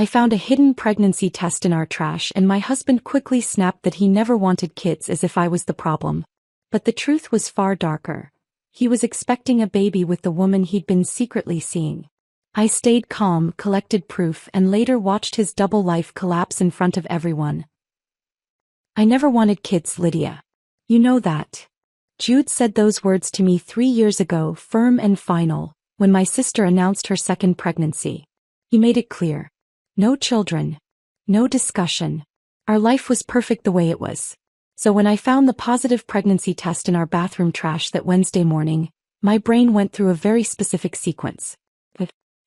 I found a hidden pregnancy test in our trash and my husband quickly snapped that he never wanted kids as if I was the problem. But the truth was far darker. He was expecting a baby with the woman he'd been secretly seeing. I stayed calm, collected proof, and later watched his double life collapse in front of everyone. I never wanted kids, Lydia. You know that. Jude said those words to me 3 years ago, firm and final, when my sister announced her second pregnancy. He made it clear. No children. No discussion. Our life was perfect the way it was. So when I found the positive pregnancy test in our bathroom trash that Wednesday morning, my brain went through a very specific sequence.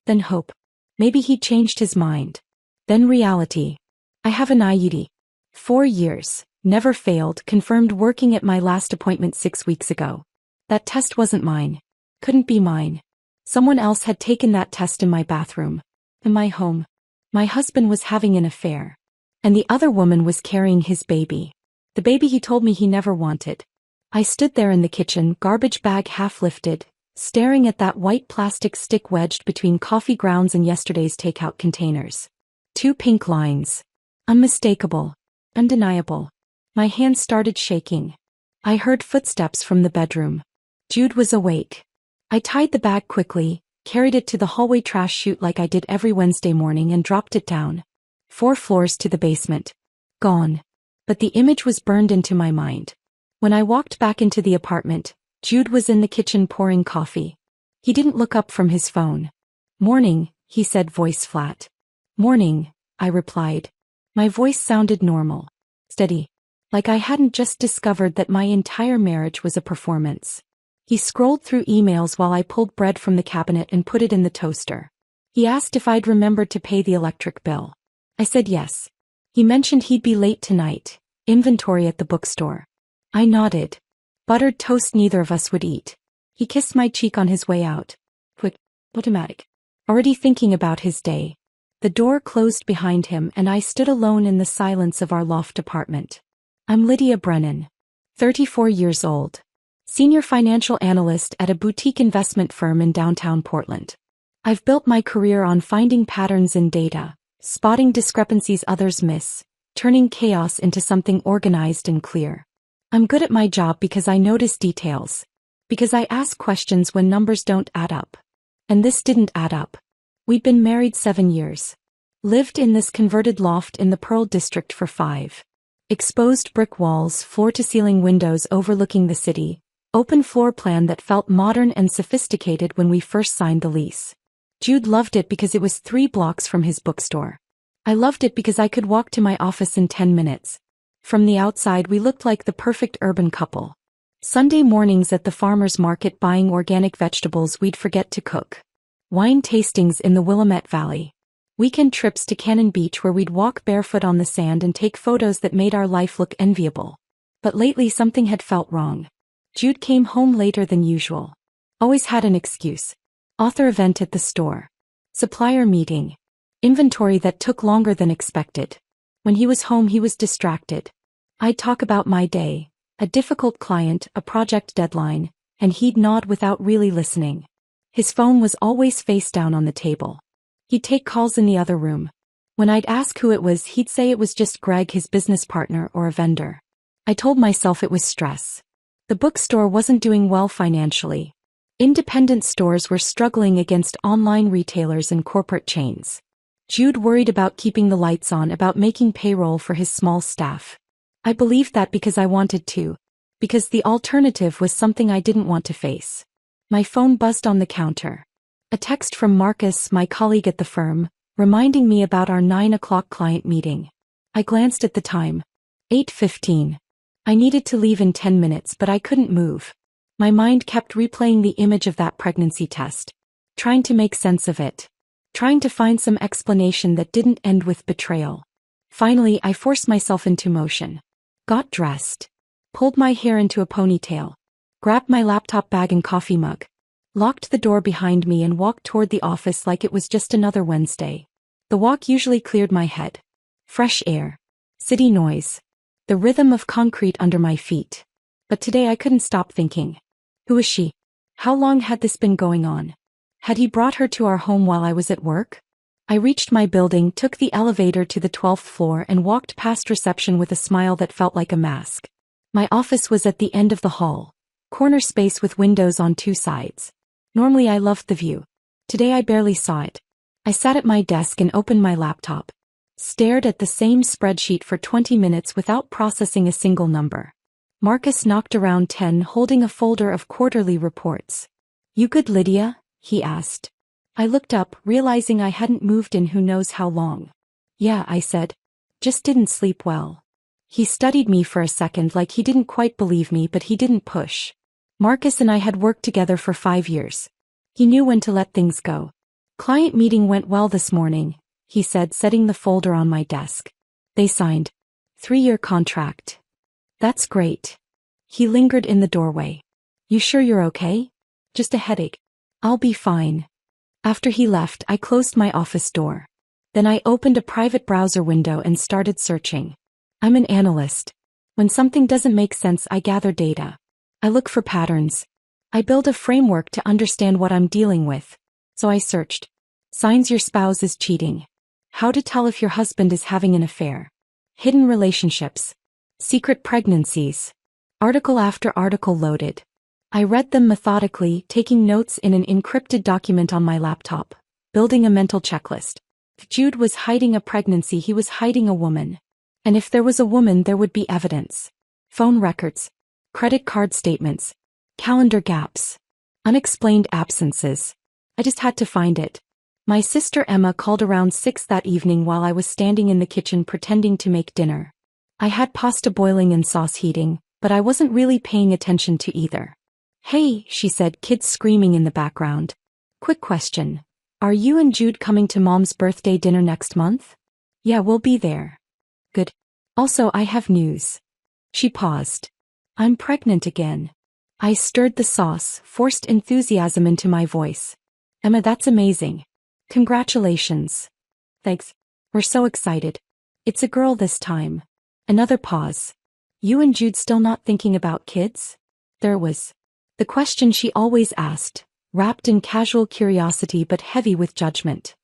Then hope. Maybe he'd changed his mind. Then reality. I have an IUD. 4 years, never failed, confirmed working at my last appointment 6 weeks ago. That test wasn't mine. Couldn't be mine. Someone else had taken that test in my bathroom. In my home. My husband was having an affair. And the other woman was carrying his baby. The baby he told me he never wanted. I stood there in the kitchen, garbage bag half lifted, staring at that white plastic stick wedged between coffee grounds and yesterday's takeout containers. 2 pink lines. Unmistakable. Undeniable. My hands started shaking. I heard footsteps from the bedroom. Jude was awake. I tied the bag quickly, carried it to the hallway trash chute like I did every Wednesday morning and dropped it down. 4 floors to the basement. Gone. But the image was burned into my mind. When I walked back into the apartment, Jude was in the kitchen pouring coffee. He didn't look up from his phone. "Morning," he said, voice flat. "Morning," I replied. My voice sounded normal. Steady. Like I hadn't just discovered that my entire marriage was a performance. He scrolled through emails while I pulled bread from the cabinet and put it in the toaster. He asked if I'd remembered to pay the electric bill. I said yes. He mentioned he'd be late tonight. Inventory at the bookstore. I nodded. Buttered toast neither of us would eat. He kissed my cheek on his way out. Quick, automatic. Already thinking about his day. The door closed behind him and I stood alone in the silence of our loft apartment. I'm Lydia Brennan. 34 years old. Senior financial analyst at a boutique investment firm in downtown Portland. I've built my career on finding patterns in data, spotting discrepancies others miss, turning chaos into something organized and clear. I'm good at my job because I notice details. Because I ask questions when numbers don't add up. And this didn't add up. We'd been married 7 years. Lived in this converted loft in the Pearl District for 5. Exposed brick walls, floor-to-ceiling windows overlooking the city, open floor plan that felt modern and sophisticated when we first signed the lease. Jude loved it because it was 3 blocks from his bookstore. I loved it because I could walk to my office in 10 minutes. From the outside we looked like the perfect urban couple. Sunday mornings at the farmer's market buying organic vegetables we'd forget to cook. Wine tastings in the Willamette Valley. Weekend trips to Cannon Beach where we'd walk barefoot on the sand and take photos that made our life look enviable. But lately something had felt wrong. Jude came home later than usual. Always had an excuse. Author event at the store. Supplier meeting. Inventory that took longer than expected. When he was home he was distracted. I'd talk about my day, a difficult client, a project deadline, and he'd nod without really listening. His phone was always face down on the table. He'd take calls in the other room. When I'd ask who it was he'd say it was just Greg, his business partner or a vendor. I told myself it was stress. The bookstore wasn't doing well financially. Independent stores were struggling against online retailers and corporate chains. Jude worried about keeping the lights on, about making payroll for his small staff. I believed that because I wanted to. Because the alternative was something I didn't want to face. My phone buzzed on the counter. A text from Marcus, my colleague at the firm, reminding me about our 9 o'clock client meeting. I glanced at the time. 8:15. I needed to leave in 10 minutes but I couldn't move. My mind kept replaying the image of that pregnancy test. Trying to make sense of it. Trying to find some explanation that didn't end with betrayal. Finally I forced myself into motion. Got dressed. Pulled my hair into a ponytail. Grabbed my laptop bag and coffee mug. Locked the door behind me and walked toward the office like it was just another Wednesday. The walk usually cleared my head. Fresh air. City noise. The rhythm of concrete under my feet. But today I couldn't stop thinking. Who is she? How long had this been going on? Had he brought her to our home while I was at work? I reached my building, took the elevator to the 12th floor and walked past reception with a smile that felt like a mask. My office was at the end of the hall. Corner space with windows on two sides. Normally I loved the view. Today I barely saw it. I sat at my desk and opened my laptop. Stared at the same spreadsheet for 20 minutes without processing a single number. Marcus knocked around 10 holding a folder of quarterly reports. "You good, Lydia?" he asked. I looked up, realizing I hadn't moved in who knows how long. "Yeah," I said. "Just didn't sleep well." He studied me for a second like he didn't quite believe me, but he didn't push. Marcus and I had worked together for 5 years. He knew when to let things go. "Client meeting went well this morning," he said, setting the folder on my desk. "They signed. 3-year contract." "That's great." He lingered in the doorway. "You sure you're okay?" "Just a headache." "I'll be fine." After he left, I closed my office door. Then I opened a private browser window and started searching. I'm an analyst. When something doesn't make sense, I gather data. I look for patterns. I build a framework to understand what I'm dealing with. So I searched. Signs your spouse is cheating. How to tell if your husband is having an affair. Hidden relationships. Secret pregnancies. Article after article loaded. I read them methodically, taking notes in an encrypted document on my laptop, building a mental checklist. If Jude was hiding a pregnancy, he was hiding a woman. And if there was a woman, there would be evidence. Phone records. Credit card statements. Calendar gaps. Unexplained absences. I just had to find it. My sister Emma called around 6 that evening while I was standing in the kitchen pretending to make dinner. I had pasta boiling and sauce heating, but I wasn't really paying attention to either. "Hey," she said, kids screaming in the background. "Quick question. Are you and Jude coming to Mom's birthday dinner next month?" "Yeah, we'll be there." "Good. Also, I have news." She paused. "I'm pregnant again." I stirred the sauce, forced enthusiasm into my voice. "Emma, that's amazing. Congratulations." "Thanks. We're so excited. It's a girl this time." Another pause. "You and Jude still not thinking about kids?" There was. The question she always asked, wrapped in casual curiosity but heavy with judgment.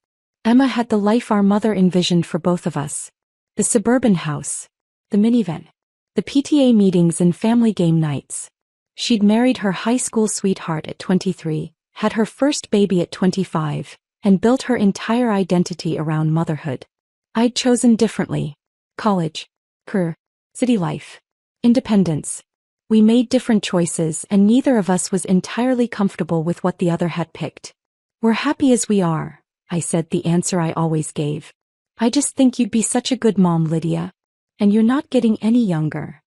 Emma had the life our mother envisioned for both of us. The suburban house. The minivan. The PTA meetings and family game nights. She'd married her high school sweetheart at 23, had her first baby at 25, and built her entire identity around motherhood. I'd chosen differently. College. Career. City life. Independence. We made different choices and neither of us was entirely comfortable with what the other had picked. "We're happy as we are," I said, the answer I always gave. "I just think you'd be such a good mom, Lydia. And you're not getting any younger."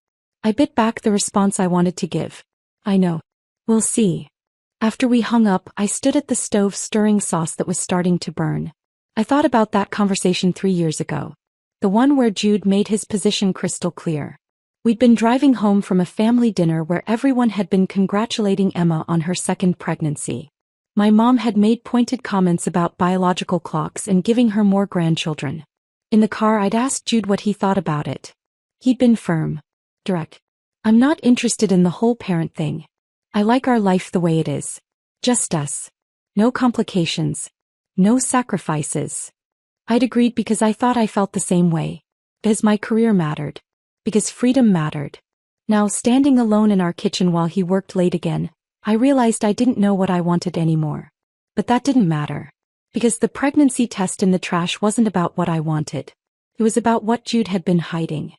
I bit back the response I wanted to give. "I know. We'll see." After we hung up, I stood at the stove stirring sauce that was starting to burn. I thought about that conversation 3 years ago. The one where Jude made his position crystal clear. We'd been driving home from a family dinner where everyone had been congratulating Emma on her second pregnancy. My mom had made pointed comments about biological clocks and giving her more grandchildren. In the car, I'd asked Jude what he thought about it. He'd been firm. Direct. "I'm not interested in the whole parent thing. I like our life the way it is. Just us. No complications. No sacrifices." I'd agreed because I thought I felt the same way. Because my career mattered. Because freedom mattered. Now, standing alone in our kitchen while he worked late again, I realized I didn't know what I wanted anymore. But that didn't matter. Because the pregnancy test in the trash wasn't about what I wanted. It was about what Jude had been hiding.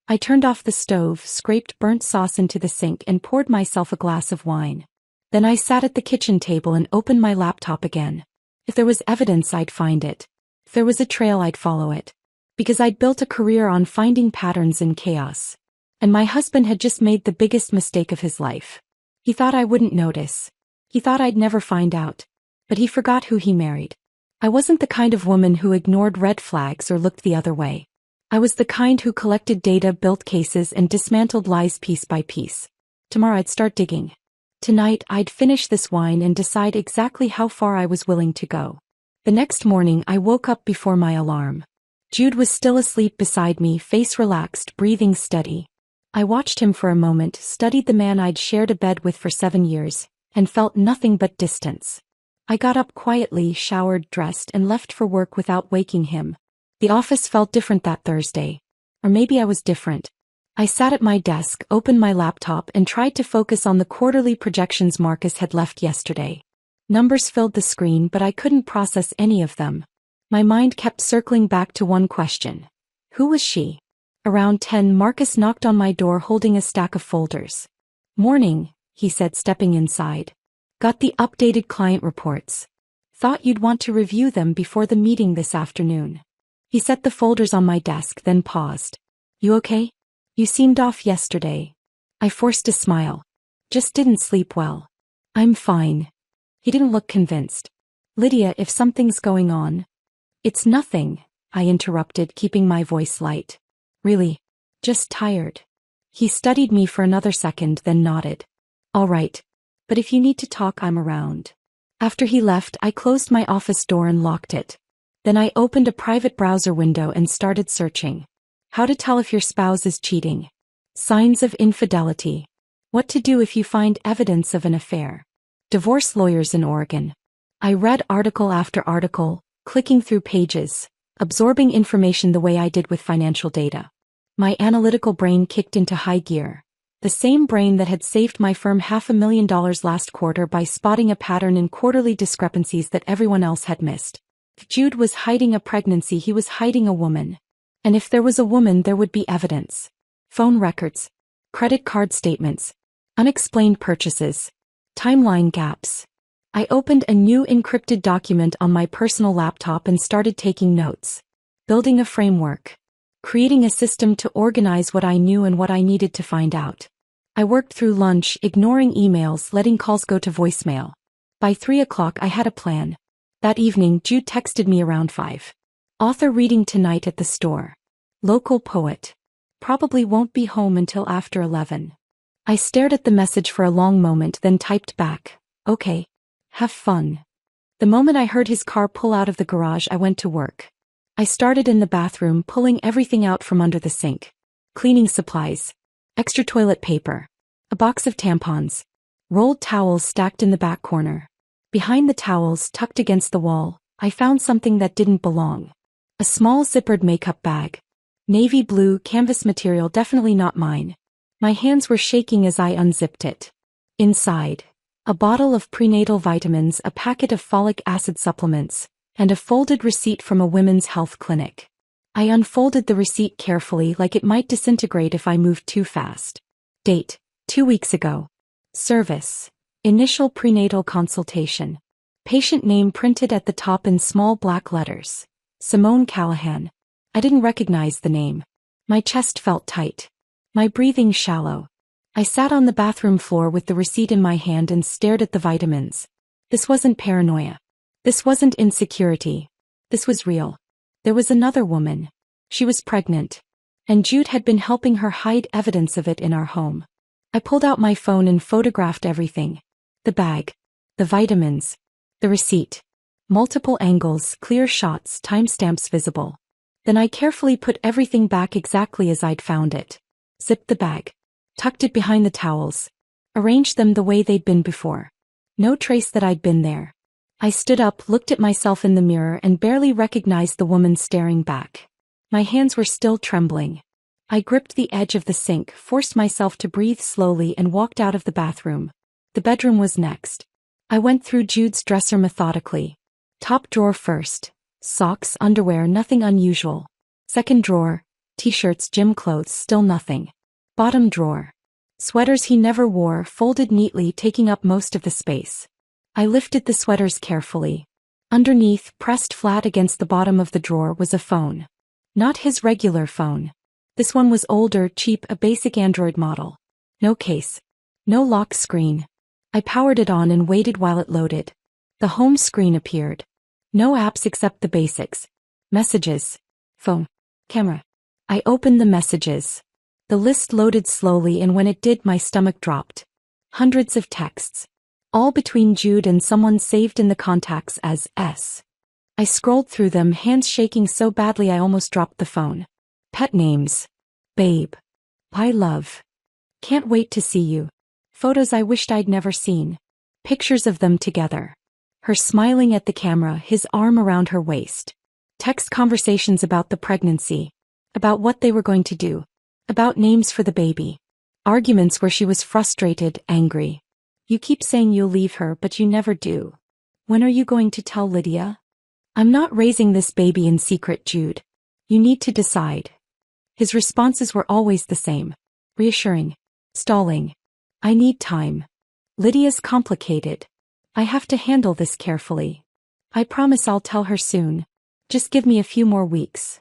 I turned off the stove, scraped burnt sauce into the sink and poured myself a glass of wine. Then I sat at the kitchen table and opened my laptop again. If there was evidence, I'd find it. If there was a trail, I'd follow it. Because I'd built a career on finding patterns in chaos. And my husband had just made the biggest mistake of his life. He thought I wouldn't notice. He thought I'd never find out. But he forgot who he married. I wasn't the kind of woman who ignored red flags or looked the other way. I was the kind who collected data, built cases, and dismantled lies piece by piece. Tomorrow I'd start digging. Tonight I'd finish this wine and decide exactly how far I was willing to go. The next morning I woke up before my alarm. Jude was still asleep beside me, face relaxed, breathing steady. I watched him for a moment, studied the man I'd shared a bed with for 7 years, and felt nothing but distance. I got up quietly, showered, dressed, and left for work without waking him. The office felt different that Thursday. Or maybe I was different. I sat at my desk, opened my laptop, and tried to focus on the quarterly projections Marcus had left yesterday. Numbers filled the screen, but I couldn't process any of them. My mind kept circling back to one question. Who was she? Around 10, Marcus knocked on my door holding a stack of folders. "Morning," he said, stepping inside. "Got the updated client reports. Thought you'd want to review them before the meeting this afternoon." He set the folders on my desk, then paused. "You okay? You seemed off yesterday." I forced a smile. "Just didn't sleep well." "I'm fine." He didn't look convinced. "Lydia, if something's going on..." "It's nothing," I interrupted, keeping my voice light. "Really? Just tired." He studied me for another second, then nodded. "All right. But if you need to talk, I'm around." After he left, I closed my office door and locked it. Then I opened a private browser window and started searching. How to tell if your spouse is cheating. Signs of infidelity. What to do if you find evidence of an affair. Divorce lawyers in Oregon. I read article after article, clicking through pages, absorbing information the way I did with financial data. My analytical brain kicked into high gear. The same brain that had saved my firm $500,000 last quarter by spotting a pattern in quarterly discrepancies that everyone else had missed. If Jude was hiding a pregnancy, he was hiding a woman. And if there was a woman, there would be evidence. Phone records, credit card statements, unexplained purchases, timeline gaps. I opened a new encrypted document on my personal laptop and started taking notes. Building a framework. Creating a system to organize what I knew and what I needed to find out. I worked through lunch, ignoring emails, letting calls go to voicemail. By 3 o'clock I had a plan. That evening, Jude texted me around 5. "Author reading tonight at the store. Local poet. Probably won't be home until after 11. I stared at the message for a long moment, then typed back, "Okay. Have fun." The moment I heard his car pull out of the garage, I went to work. I started in the bathroom, pulling everything out from under the sink. Cleaning supplies. Extra toilet paper. A box of tampons. Rolled towels stacked in the back corner. Behind the towels, tucked against the wall, I found something that didn't belong. A small zippered makeup bag. Navy blue canvas material, definitely not mine. My hands were shaking as I unzipped it. Inside, a bottle of prenatal vitamins, a packet of folic acid supplements, and a folded receipt from a women's health clinic. I unfolded the receipt carefully, like it might disintegrate if I moved too fast. Date: 2 weeks ago. Service: initial prenatal consultation. Patient name printed at the top in small black letters. Simone Callahan. I didn't recognize the name. My chest felt tight. My breathing shallow. I sat on the bathroom floor with the receipt in my hand and stared at the vitamins. This wasn't paranoia. This wasn't insecurity. This was real. There was another woman. She was pregnant. And Jude had been helping her hide evidence of it in our home. I pulled out my phone and photographed everything. The bag. The vitamins. The receipt. Multiple angles, clear shots, timestamps visible. Then I carefully put everything back exactly as I'd found it. Zipped the bag. Tucked it behind the towels. Arranged them the way they'd been before. No trace that I'd been there. I stood up, looked at myself in the mirror, and barely recognized the woman staring back. My hands were still trembling. I gripped the edge of the sink, forced myself to breathe slowly, and walked out of the bathroom. The bedroom was next. I went through Jude's dresser methodically. Top drawer first. Socks, underwear, nothing unusual. Second drawer. T-shirts, gym clothes, still nothing. Bottom drawer. Sweaters he never wore, folded neatly, taking up most of the space. I lifted the sweaters carefully. Underneath, pressed flat against the bottom of the drawer, was a phone. Not his regular phone. This one was older, cheap, a basic Android model. No case. No lock screen. I powered it on and waited while it loaded. The home screen appeared. No apps except the basics. Messages. Phone. Camera. I opened the messages. The list loaded slowly, and when it did, my stomach dropped. Hundreds of texts. All between Jude and someone saved in the contacts as S. I scrolled through them, hands shaking so badly I almost dropped the phone. Pet names. Babe. I love. Can't wait to see you. Photos I wished I'd never seen. Pictures of them together. Her smiling at the camera, his arm around her waist. Text conversations about the pregnancy. About what they were going to do. About names for the baby. Arguments where she was frustrated, angry. You keep saying you'll leave her, but you never do. When are you going to tell Lydia? I'm not raising this baby in secret, Jude. You need to decide. His responses were always the same. Reassuring. Stalling. I need time. Lydia's complicated. I have to handle this carefully. I promise I'll tell her soon. Just give me a few more weeks.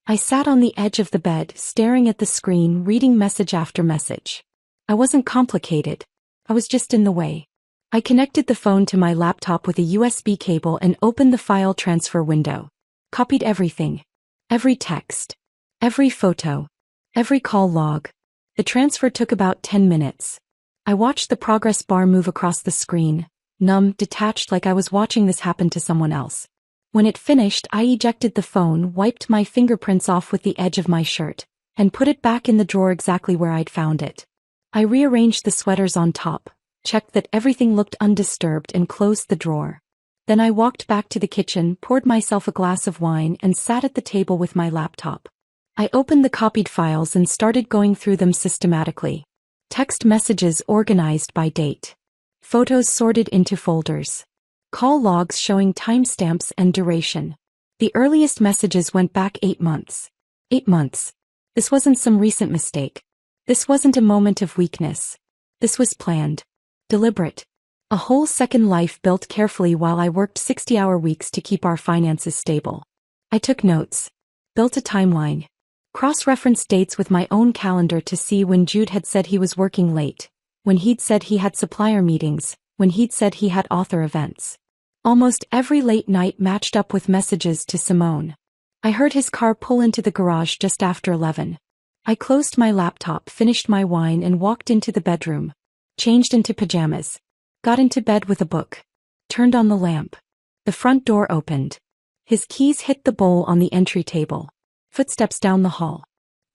I sat on the edge of the bed, staring at the screen, reading message after message. I wasn't complicated. I was just in the way. I connected the phone to my laptop with a USB cable and opened the file transfer window. Copied everything. Every text. Every photo. Every call log. The transfer took about 10 minutes. I watched the progress bar move across the screen, numb, detached, like I was watching this happen to someone else. When it finished, I ejected the phone, wiped my fingerprints off with the edge of my shirt, and put it back in the drawer exactly where I'd found it. I rearranged the sweaters on top, checked that everything looked undisturbed, and closed the drawer. Then I walked back to the kitchen, poured myself a glass of wine, and sat at the table with my laptop. I opened the copied files and started going through them systematically. Text messages organized by date. Photos sorted into folders. Call logs showing timestamps and duration. The earliest messages went back 8 months. 8 months. This wasn't some recent mistake. This wasn't a moment of weakness. This was planned. Deliberate. A whole second life built carefully while I worked 60-hour weeks to keep our finances stable. I took notes. Built a timeline. Cross-referenced dates with my own calendar to see when Jude had said he was working late, when he'd said he had supplier meetings, when he'd said he had author events. Almost every late night matched up with messages to Simone. I heard his car pull into the garage just after 11. I closed my laptop, finished my wine, and walked into the bedroom. Changed into pajamas. Got into bed with a book. Turned on the lamp. The front door opened. His keys hit the bowl on the entry table. Footsteps down the hall.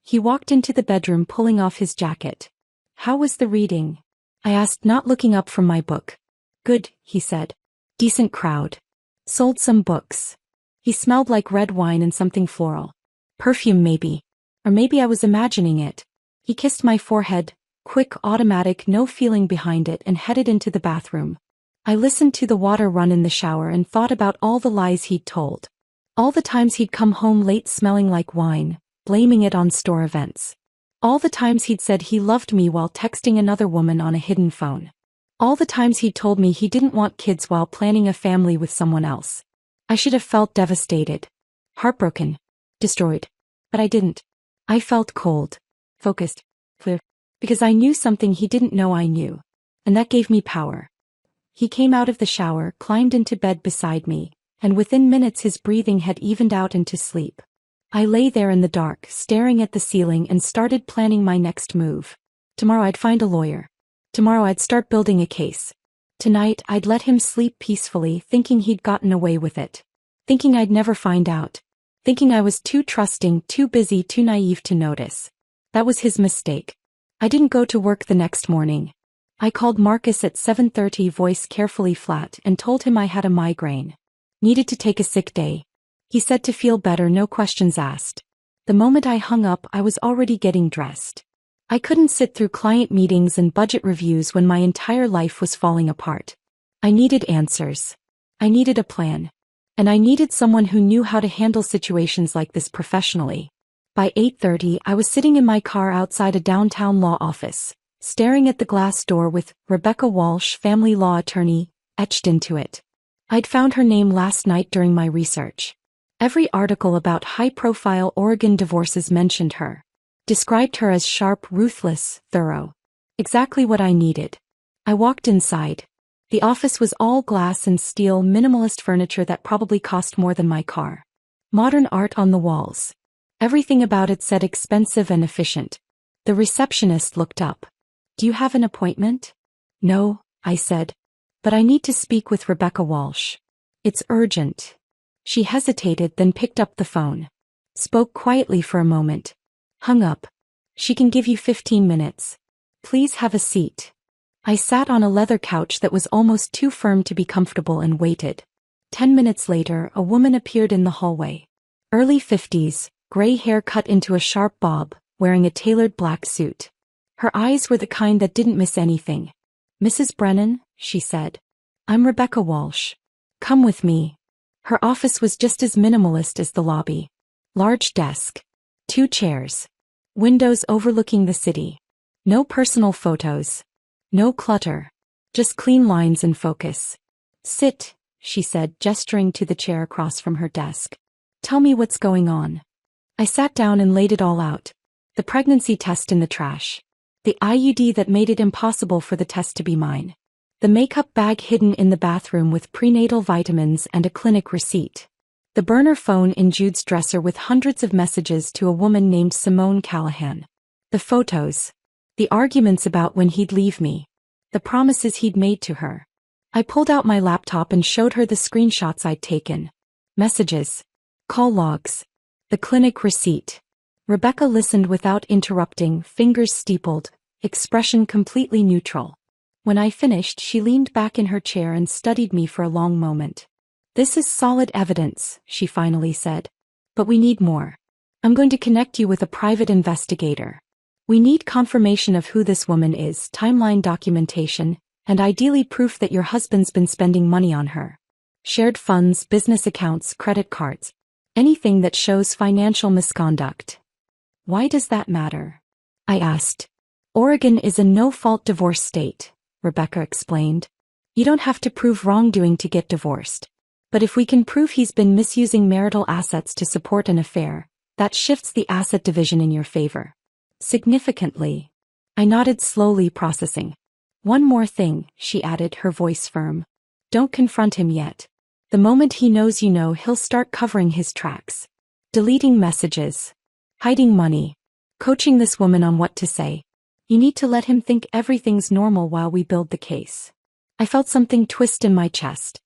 He walked into the bedroom, pulling off his jacket. How was the reading? I asked, not looking up from my book. Good, he said. Decent crowd. Sold some books. He smelled like red wine and something floral. Perfume maybe. Or maybe I was imagining it. He kissed my forehead, quick, automatic, no feeling behind it, and headed into the bathroom. I listened to the water run in the shower and thought about all the lies he'd told. All the times he'd come home late smelling like wine, blaming it on store events. All the times he'd said he loved me while texting another woman on a hidden phone. All the times he'd told me he didn't want kids while planning a family with someone else. I should have felt devastated. Heartbroken. Destroyed. But I didn't. I felt cold. Focused. Clear. Because I knew something he didn't know I knew. And that gave me power. He came out of the shower, climbed into bed beside me, and within minutes his breathing had evened out into sleep. I lay there in the dark, staring at the ceiling, and started planning my next move. Tomorrow I'd find a lawyer. Tomorrow I'd start building a case. Tonight I'd let him sleep peacefully, thinking he'd gotten away with it. Thinking I'd never find out. Thinking I was too trusting, too busy, too naive to notice. That was his mistake. I didn't go to work the next morning. I called Marcus at 7:30, voice carefully flat, and told him I had a migraine. Needed to take a sick day. He said to feel better, no questions asked. The moment I hung up, I was already getting dressed. I couldn't sit through client meetings and budget reviews when my entire life was falling apart. I needed answers. I needed a plan. And I needed someone who knew how to handle situations like this professionally. By 8:30, I was sitting in my car outside a downtown law office, staring at the glass door with Rebecca Walsh, family law attorney, etched into it. I'd found her name last night during my research. Every article about high-profile Oregon divorces mentioned her. Described her as sharp, ruthless, thorough. Exactly what I needed. I walked inside. The office was all glass and steel, minimalist furniture that probably cost more than my car. Modern art on the walls. Everything about it said expensive and efficient. The receptionist looked up. Do you have an appointment? No, I said. But I need to speak with Rebecca Walsh. It's urgent. She hesitated, then picked up the phone. Spoke quietly for a moment. Hung up. She can give you 15 minutes. Please have a seat. I sat on a leather couch that was almost too firm to be comfortable and waited. 10 minutes later, a woman appeared in the hallway. Early 50s, gray hair cut into a sharp bob, wearing a tailored black suit. Her eyes were the kind that didn't miss anything. "Mrs. Brennan," she said. "I'm Rebecca Walsh. Come with me." Her office was just as minimalist as the lobby. Large desk. 2 chairs. Windows overlooking the city. No personal photos. No clutter. Just clean lines and focus. "Sit," she said, gesturing to the chair across from her desk. "Tell me what's going on." I sat down and laid it all out. The pregnancy test in the trash. The IUD that made it impossible for the test to be mine. The makeup bag hidden in the bathroom with prenatal vitamins and a clinic receipt. The burner phone in Jude's dresser with hundreds of messages to a woman named Simone Callahan. The photos. The arguments about when he'd leave me. The promises he'd made to her. I pulled out my laptop and showed her the screenshots I'd taken. Messages. Call logs. The clinic receipt. Rebecca listened without interrupting, fingers steepled, expression completely neutral. When I finished, she leaned back in her chair and studied me for a long moment. "This is solid evidence," she finally said. "But we need more. I'm going to connect you with a private investigator. We need confirmation of who this woman is, timeline documentation, and ideally proof that your husband's been spending money on her. Shared funds, business accounts, credit cards. Anything that shows financial misconduct." "Why does that matter?" I asked. "Oregon is a no-fault divorce state," Rebecca explained. "You don't have to prove wrongdoing to get divorced. But if we can prove he's been misusing marital assets to support an affair, that shifts the asset division in your favor. Significantly." I nodded slowly, processing. "One more thing," she added, her voice firm. "Don't confront him yet. The moment he knows you know, he'll start covering his tracks. Deleting messages. Hiding money. Coaching this woman on what to say. You need to let him think everything's normal while we build the case." I felt something twist in my chest.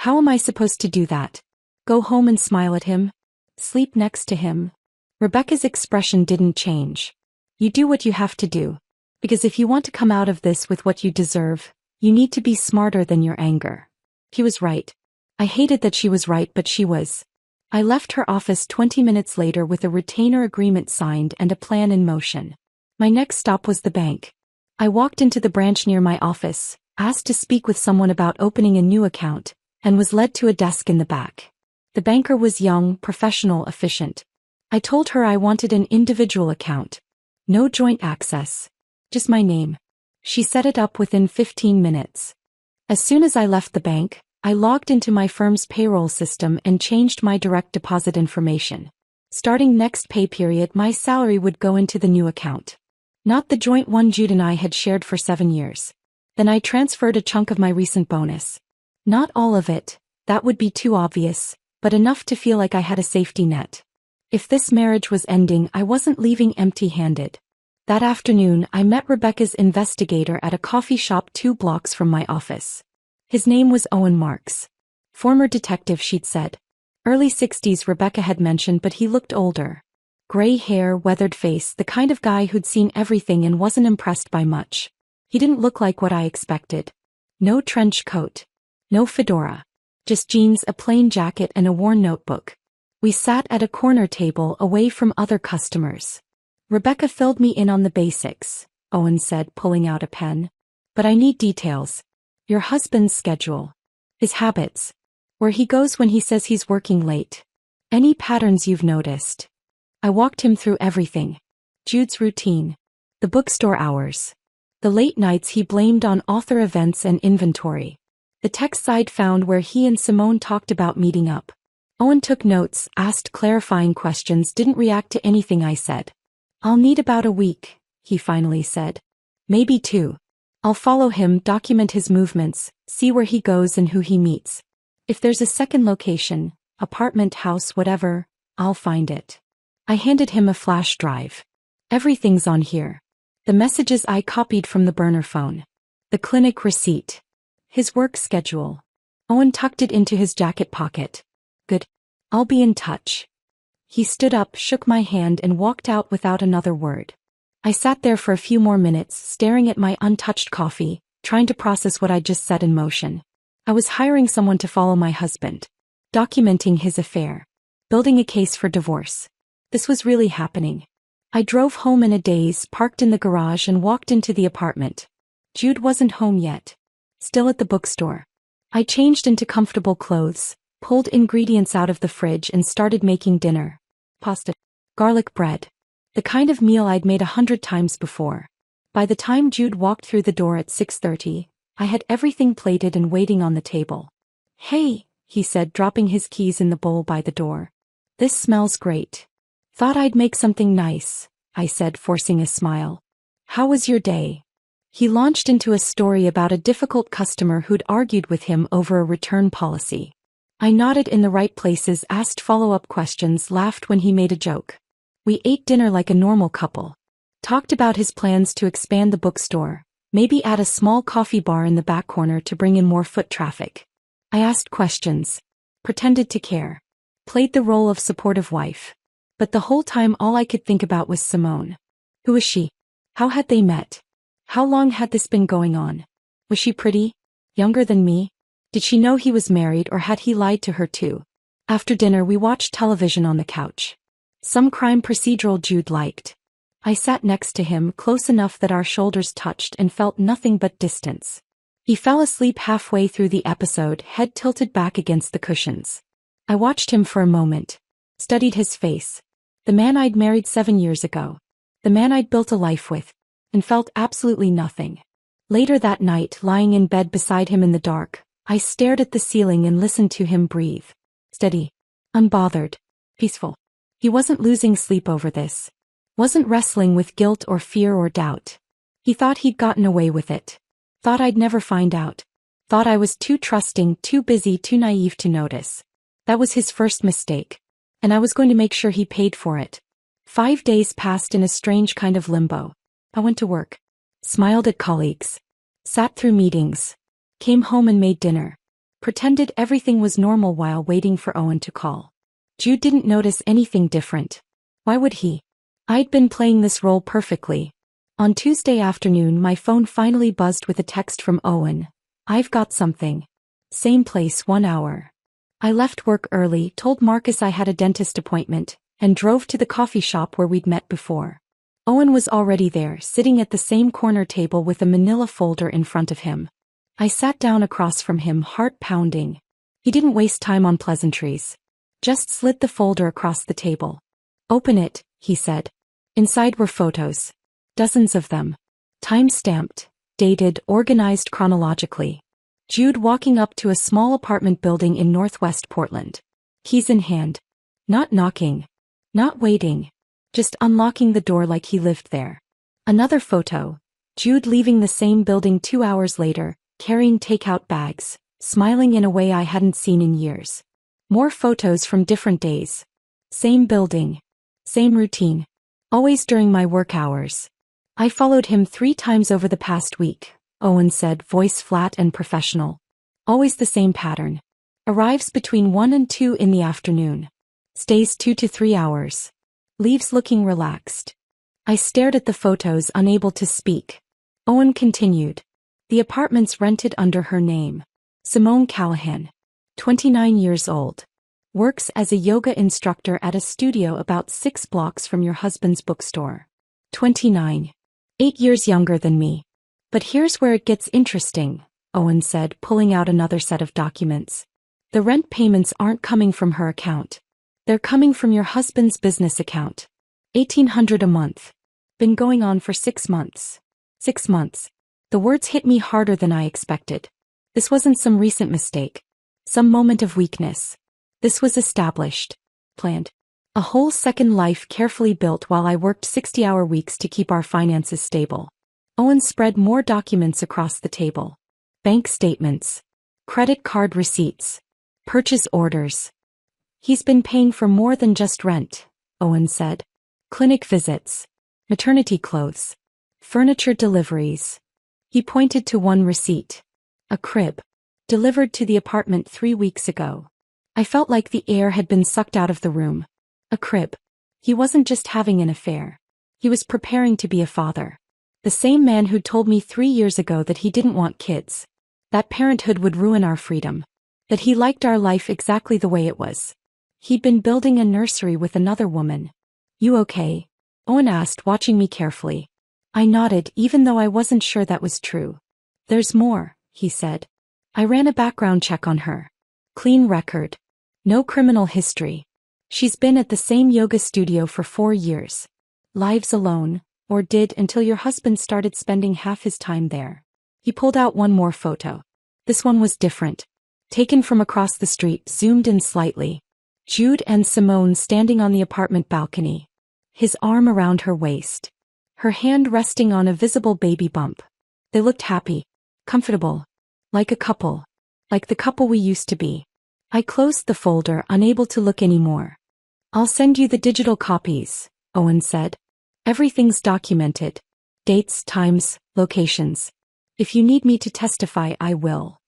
How am I supposed to do that? Go home and smile at him? Sleep next to him? Rebecca's expression didn't change. "You do what you have to do. Because if you want to come out of this with what you deserve, you need to be smarter than your anger." He was right. I hated that she was right, but she was. I left her office 20 minutes later with a retainer agreement signed and a plan in motion. My next stop was the bank. I walked into the branch near my office, asked to speak with someone about opening a new account, and was led to a desk in the back. The banker was young, professional, efficient. I told her I wanted an individual account. No joint access. Just my name. She set it up within 15 minutes. As soon as I left the bank, I logged into my firm's payroll system and changed my direct deposit information. Starting next pay period, my salary would go into the new account. Not the joint one Jude and I had shared for 7 years. Then I transferred a chunk of my recent bonus. Not all of it, that would be too obvious, but enough to feel like I had a safety net. If this marriage was ending, I wasn't leaving empty-handed. That afternoon, I met Rebecca's investigator at a coffee shop 2 blocks from my office. His name was Owen Marks. Former detective, she'd said. Early 60s, Rebecca had mentioned, but he looked older. Gray hair, weathered face, the kind of guy who'd seen everything and wasn't impressed by much. He didn't look like what I expected. No trench coat. No fedora. Just jeans, a plain jacket, and a worn notebook. We sat at a corner table away from other customers. "Rebecca filled me in on the basics," Owen said, pulling out a pen. "But I need details. Your husband's schedule. His habits. Where he goes when he says he's working late. Any patterns you've noticed." I walked him through everything. Jude's routine. The bookstore hours. The late nights he blamed on author events and inventory. The texts I'd found where he and Simone talked about meeting up. Owen took notes, asked clarifying questions, didn't react to anything I said. "I'll need about a week," he finally said. "Maybe 2. I'll follow him, document his movements, see where he goes and who he meets. If there's a second location, apartment, house, whatever, I'll find it." I handed him a flash drive. "Everything's on here. The messages I copied from the burner phone. The clinic receipt. His work schedule." Owen tucked it into his jacket pocket. "Good. I'll be in touch." He stood up, shook my hand, and walked out without another word. I sat there for a few more minutes, staring at my untouched coffee, trying to process what I'd just set in motion. I was hiring someone to follow my husband, documenting his affair, building a case for divorce. This was really happening. I drove home in a daze, parked in the garage and walked into the apartment. Jude wasn't home yet. Still at the bookstore. I changed into comfortable clothes, pulled ingredients out of the fridge and started making dinner. Pasta. Garlic bread. The kind of meal I'd made 100 times before. By the time Jude walked through the door at 6:30, I had everything plated and waiting on the table. "Hey," he said, dropping his keys in the bowl by the door. "This smells great." "Thought I'd make something nice," I said, forcing a smile. "How was your day?" He launched into a story about a difficult customer who'd argued with him over a return policy. I nodded in the right places, asked follow-up questions, laughed when he made a joke. We ate dinner like a normal couple. Talked about his plans to expand the bookstore, maybe add a small coffee bar in the back corner to bring in more foot traffic. I asked questions, pretended to care, played the role of supportive wife. But the whole time all I could think about was Simone. Who was she? How had they met? How long had this been going on? Was she pretty? Younger than me? Did she know he was married or had he lied to her too? After dinner we watched television on the couch. Some crime procedural Jude liked. I sat next to him, close enough that our shoulders touched and felt nothing but distance. He fell asleep halfway through the episode, head tilted back against the cushions. I watched him for a moment. Studied his face. The man I'd married 7 years ago. The man I'd built a life with. And felt absolutely nothing. Later that night, lying in bed beside him in the dark, I stared at the ceiling and listened to him breathe. Steady. Unbothered. Peaceful. He wasn't losing sleep over this. Wasn't wrestling with guilt or fear or doubt. He thought he'd gotten away with it. Thought I'd never find out. Thought I was too trusting, too busy, too naive to notice. That was his first mistake. And I was going to make sure he paid for it. 5 days passed in a strange kind of limbo. I went to work. Smiled at colleagues. Sat through meetings. Came home and made dinner. Pretended everything was normal while waiting for Owen to call. Jude didn't notice anything different. Why would he? I'd been playing this role perfectly. On Tuesday afternoon my phone finally buzzed with a text from Owen. "I've got something. Same place, 1 hour." I left work early, told Marcus I had a dentist appointment, and drove to the coffee shop where we'd met before. Owen was already there, sitting at the same corner table with a manila folder in front of him. I sat down across from him, heart pounding. He didn't waste time on pleasantries. Just slid the folder across the table. "Open it," he said. Inside were photos. Dozens of them. Time-stamped, dated, organized chronologically. Jude walking up to a small apartment building in northwest Portland. Keys in hand. Not knocking. Not waiting. Just unlocking the door like he lived there. Another photo. Jude leaving the same building 2 hours later, carrying takeout bags, smiling in a way I hadn't seen in years. More photos from different days. Same building. Same routine. Always during my work hours. "I followed him 3 times over the past week," Owen said, voice flat and professional. "Always the same pattern. Arrives between 1 and 2 in the afternoon. Stays 2 to 3 hours. Leaves looking relaxed." I stared at the photos, unable to speak. Owen continued. "The apartment's rented under her name. Simone Callahan. 29 years old. Works as a yoga instructor at a studio about 6 blocks from your husband's bookstore. 29. 8 years younger than me. But here's where it gets interesting," Owen said, pulling out another set of documents. "The rent payments aren't coming from her account. They're coming from your husband's business account. $1,800 a month. Been going on for 6 months. 6 months. The words hit me harder than I expected. This wasn't some recent mistake. Some moment of weakness. This was established. Planned. A whole second life carefully built while I worked 60-hour weeks to keep our finances stable." Owen spread more documents across the table. Bank statements. Credit card receipts. Purchase orders. "He's been paying for more than just rent," Owen said. "Clinic visits. Maternity clothes. Furniture deliveries." He pointed to one receipt. A crib. Delivered to the apartment 3 weeks ago. I felt like the air had been sucked out of the room. A crib. He wasn't just having an affair. He was preparing to be a father. The same man who'd told me 3 years ago that he didn't want kids. That parenthood would ruin our freedom. That he liked our life exactly the way it was. He'd been building a nursery with another woman. You okay? Owen asked, watching me carefully. I nodded, even though I wasn't sure that was true. There's more, he said. I ran a background check on her. Clean record. No criminal history. She's been at the same yoga studio for 4 years. Lives alone, or did until your husband started spending half his time there. He pulled out one more photo. This one was different. Taken from across the street, zoomed in slightly. Jude and Simone standing on the apartment balcony. His arm around her waist. Her hand resting on a visible baby bump. They looked happy. Comfortable. Like a couple. Like the couple we used to be. I closed the folder, unable to look anymore. I'll send you the digital copies, Owen said. Everything's documented. Dates, times, locations. If you need me to testify, I will.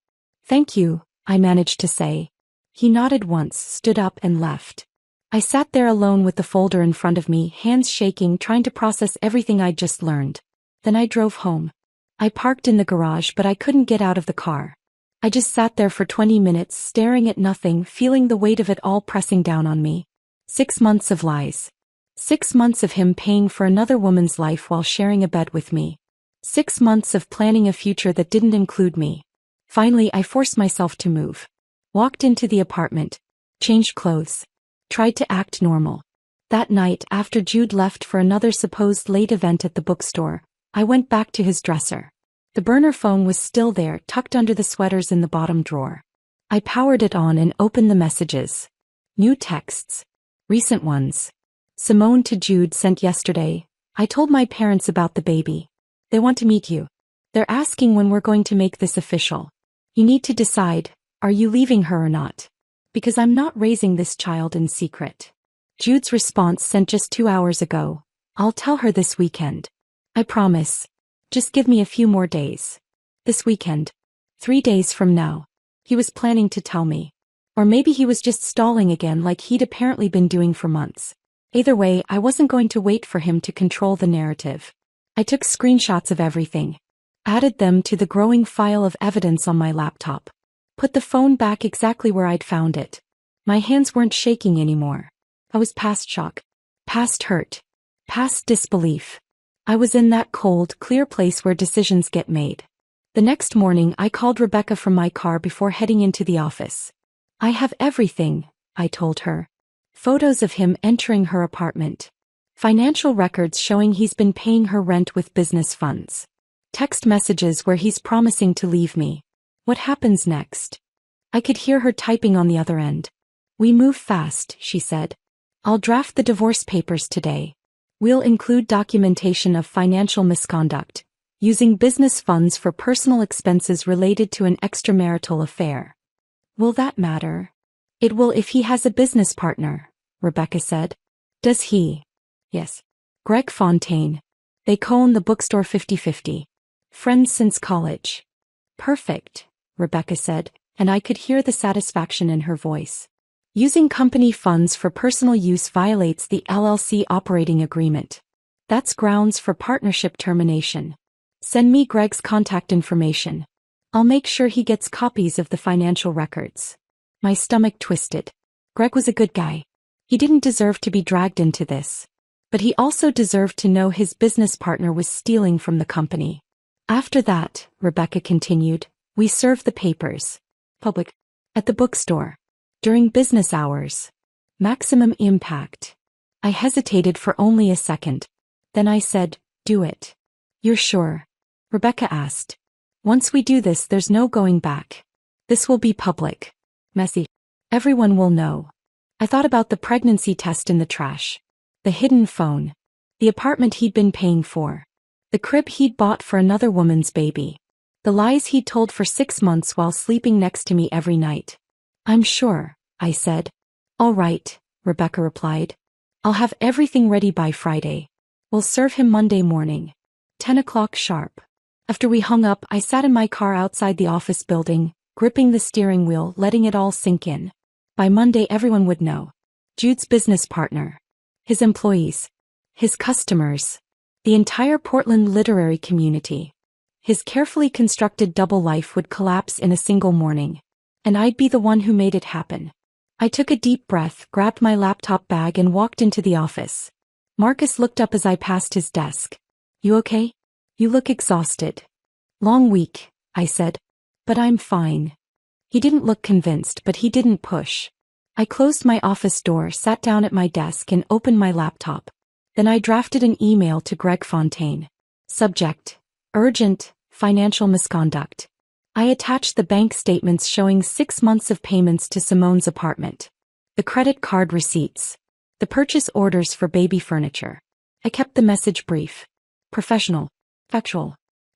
Thank you, I managed to say. He nodded once, stood up and left. I sat there alone with the folder in front of me, hands shaking, trying to process everything I'd just learned. Then I drove home. I parked in the garage, but I couldn't get out of the car. I just sat there for 20 minutes, staring at nothing, feeling the weight of it all pressing down on me. 6 months of lies. 6 months of him paying for another woman's life while sharing a bed with me. 6 months of planning a future that didn't include me. Finally, I forced myself to move. Walked into the apartment. Changed clothes. Tried to act normal. That night, after Jude left for another supposed late event at the bookstore, I went back to his dresser. The burner phone was still there, tucked under the sweaters in the bottom drawer. I powered it on and opened the messages. New texts. Recent ones. Simone to Jude sent yesterday. I told my parents about the baby. They want to meet you. They're asking when we're going to make this official. You need to decide, are you leaving her or not? Because I'm not raising this child in secret. Jude's response sent just 2 hours ago. I'll tell her this weekend. I promise. Just give me a few more days. This weekend. 3 days from now. He was planning to tell me. Or maybe he was just stalling again like he'd apparently been doing for months. Either way, I wasn't going to wait for him to control the narrative. I took screenshots of everything. Added them to the growing file of evidence on my laptop. Put the phone back exactly where I'd found it. My hands weren't shaking anymore. I was past shock. Past hurt. Past disbelief. I was in that cold, clear place where decisions get made. The next morning, I called Rebecca from my car before heading into the office. I have everything, I told her. Photos of him entering her apartment. Financial records showing he's been paying her rent with business funds. Text messages where he's promising to leave me. What happens next? I could hear her typing on the other end. We move fast, she said. I'll draft the divorce papers today. We'll include documentation of financial misconduct, using business funds for personal expenses related to an extramarital affair. Will that matter? It will if he has a business partner, Rebecca said. Does he? Yes. Greg Fontaine. They co-own the bookstore 50/50. Friends since college. Perfect, Rebecca said, and I could hear the satisfaction in her voice. Using company funds for personal use violates the LLC operating agreement. That's grounds for partnership termination. Send me Greg's contact information. I'll make sure he gets copies of the financial records. My stomach twisted. Greg was a good guy. He didn't deserve to be dragged into this. But he also deserved to know his business partner was stealing from the company. After that, Rebecca continued, we served the papers. Public. At the bookstore. During business hours. Maximum impact. I hesitated for only a second. Then I said, do it. You're sure? Rebecca asked. Once we do this, there's no going back. This will be public. Messy. Everyone will know. I thought about the pregnancy test in the trash. The hidden phone. The apartment he'd been paying for. The crib he'd bought for another woman's baby. The lies he'd told for 6 months while sleeping next to me every night. I'm sure, I said. All right, Rebecca replied. I'll have everything ready by Friday. We'll serve him Monday morning. 10 o'clock sharp. After we hung up, I sat in my car outside the office building, gripping the steering wheel, letting it all sink in. By Monday everyone would know. Jude's business partner. His employees. His customers. The entire Portland literary community. His carefully constructed double life would collapse in a single morning. And I'd be the one who made it happen. I took a deep breath, grabbed my laptop bag and walked into the office. Marcus looked up as I passed his desk. "You okay? You look exhausted." "Long week," I said. "But I'm fine." He didn't look convinced, but he didn't push. I closed my office door, sat down at my desk and opened my laptop. Then I drafted an email to Greg Fontaine. Subject: Urgent, financial misconduct. I attached the bank statements showing 6 months of payments to Simone's apartment. The credit card receipts. The purchase orders for baby furniture. I kept the message brief. Professional. Factual.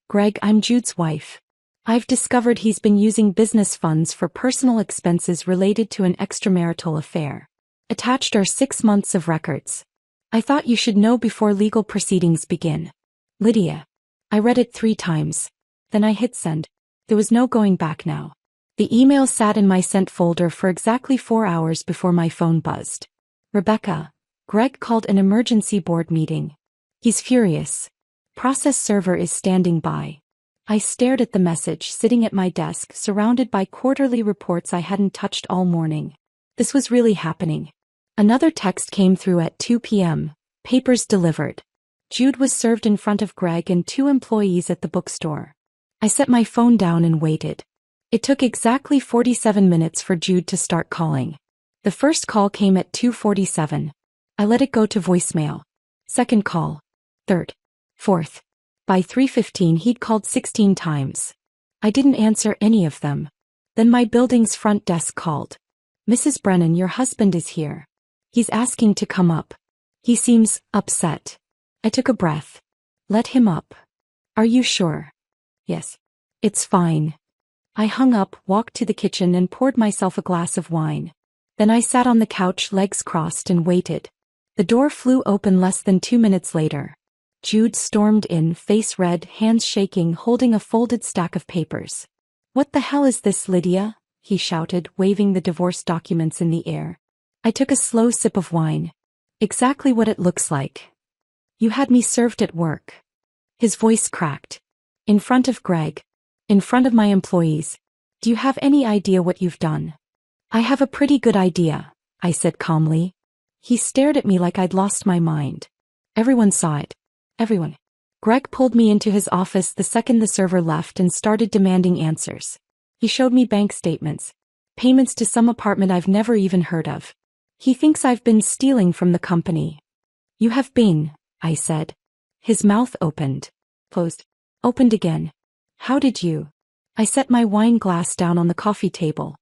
"Greg, I'm Jude's wife. I've discovered he's been using business funds for personal expenses related to an extramarital affair. Attached are 6 months of records. I thought you should know before legal proceedings begin. Lydia." I read it 3 times. Then I hit send. There was no going back now. The email sat in my sent folder for exactly 4 hours before my phone buzzed. "Rebecca, Greg called an emergency board meeting. He's furious. Process server is standing by." I stared at the message, sitting at my desk, surrounded by quarterly reports I hadn't touched all morning. This was really happening. Another text came through at 2 p.m. Papers delivered. Jude was served in front of Greg and 2 employees at the bookstore. I set my phone down and waited. It took exactly 47 minutes for Jude to start calling. The first call came at 2:47. I let it go to voicemail. Second call. Third. Fourth. By 3:15 he'd called 16 times. I didn't answer any of them. Then my building's front desk called. "Mrs. Brennan, your husband is here. He's asking to come up. He seems upset." I took a breath. "Let him up." "Are you sure?" "Yes." "It's fine." I hung up, walked to the kitchen and poured myself a glass of wine. Then I sat on the couch, legs crossed, and waited. The door flew open less than 2 minutes later. Jude stormed in, face red, hands shaking, holding a folded stack of papers. "What the hell is this, Lydia?" he shouted, waving the divorce documents in the air. I took a slow sip of wine. "Exactly what it looks like. You had me served at work." His voice cracked. "In front of Greg. In front of my employees. Do you have any idea what you've done?" "I have a pretty good idea," I said calmly. He stared at me like I'd lost my mind. "Everyone saw it. Everyone." Greg pulled me into his office the second the server left and started demanding answers. He showed me bank statements. Payments to some apartment I've never even heard of. He thinks I've been stealing from the company. "You have been," I said. His mouth opened. Closed. Opened again. "How did you?" I set my wine glass down on the coffee table.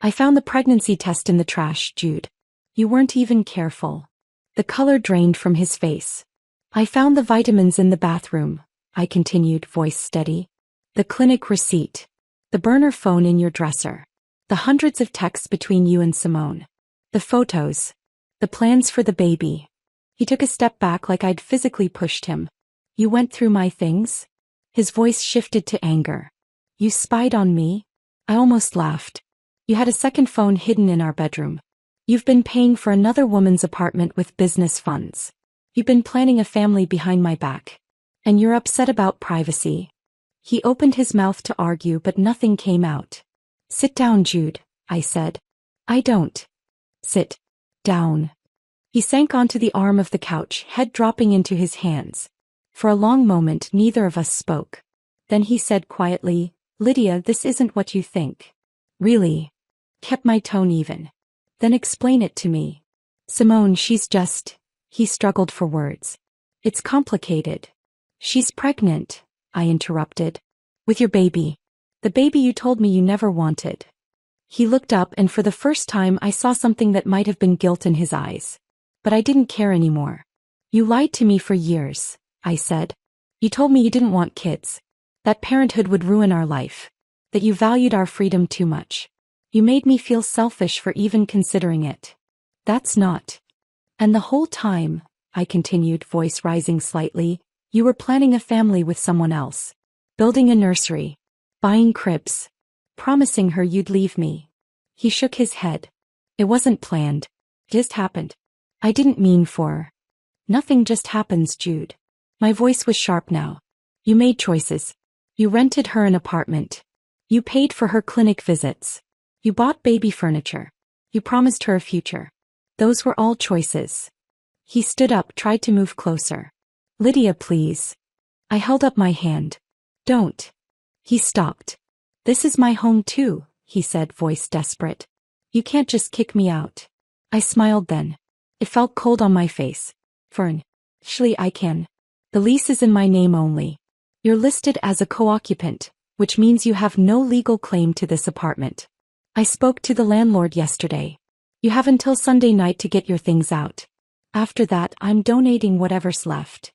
"I found the pregnancy test in the trash, Jude. You weren't even careful." The color drained from his face. "I found the vitamins in the bathroom," I continued, voice steady. "The clinic receipt. The burner phone in your dresser. The hundreds of texts between you and Simone. The photos. The plans for the baby." He took a step back like I'd physically pushed him. "You went through my things?" His voice shifted to anger. "You spied on me?" I almost laughed. "You had a second phone hidden in our bedroom. You've been paying for another woman's apartment with business funds. You've been planning a family behind my back. And you're upset about privacy." He opened his mouth to argue, but nothing came out. "Sit down, Jude," I said. "I don't." "Sit down." He sank onto the arm of the couch, head dropping into his hands. For a long moment neither of us spoke. Then he said quietly, "Lydia, this isn't what you think." "Really?" Kept my tone even. "Then explain it to me." "Simone, she's just..." He struggled for words. "It's complicated." "She's pregnant," I interrupted. "With your baby. The baby you told me you never wanted." He looked up and for the first time I saw something that might have been guilt in his eyes. But I didn't care anymore. "You lied to me for years," I said. "You told me you didn't want kids. That parenthood would ruin our life. That you valued our freedom too much. You made me feel selfish for even considering it. That's not. And the whole time," I continued, voice rising slightly, "you were planning a family with someone else. Building a nursery. Buying cribs. Promising her you'd leave me." He shook his head. "It wasn't planned. It just happened. I didn't mean for..." "Nothing just happens, Jude. My voice was sharp now. You made choices. You rented her an apartment. You paid for her clinic visits. You bought baby furniture. You promised her a future. Those were all choices. He stood up, tried to move closer. Lydia, please. I held up my hand. Don't. He stopped. This is my home too, he said, voice desperate. You can't just kick me out. I smiled then. It felt cold on my face. Fern. Actually, I can. The lease is in my name only. You're listed as a co-occupant, which means you have no legal claim to this apartment. I spoke to the landlord yesterday. You have until Sunday night to get your things out. After that, I'm donating whatever's left.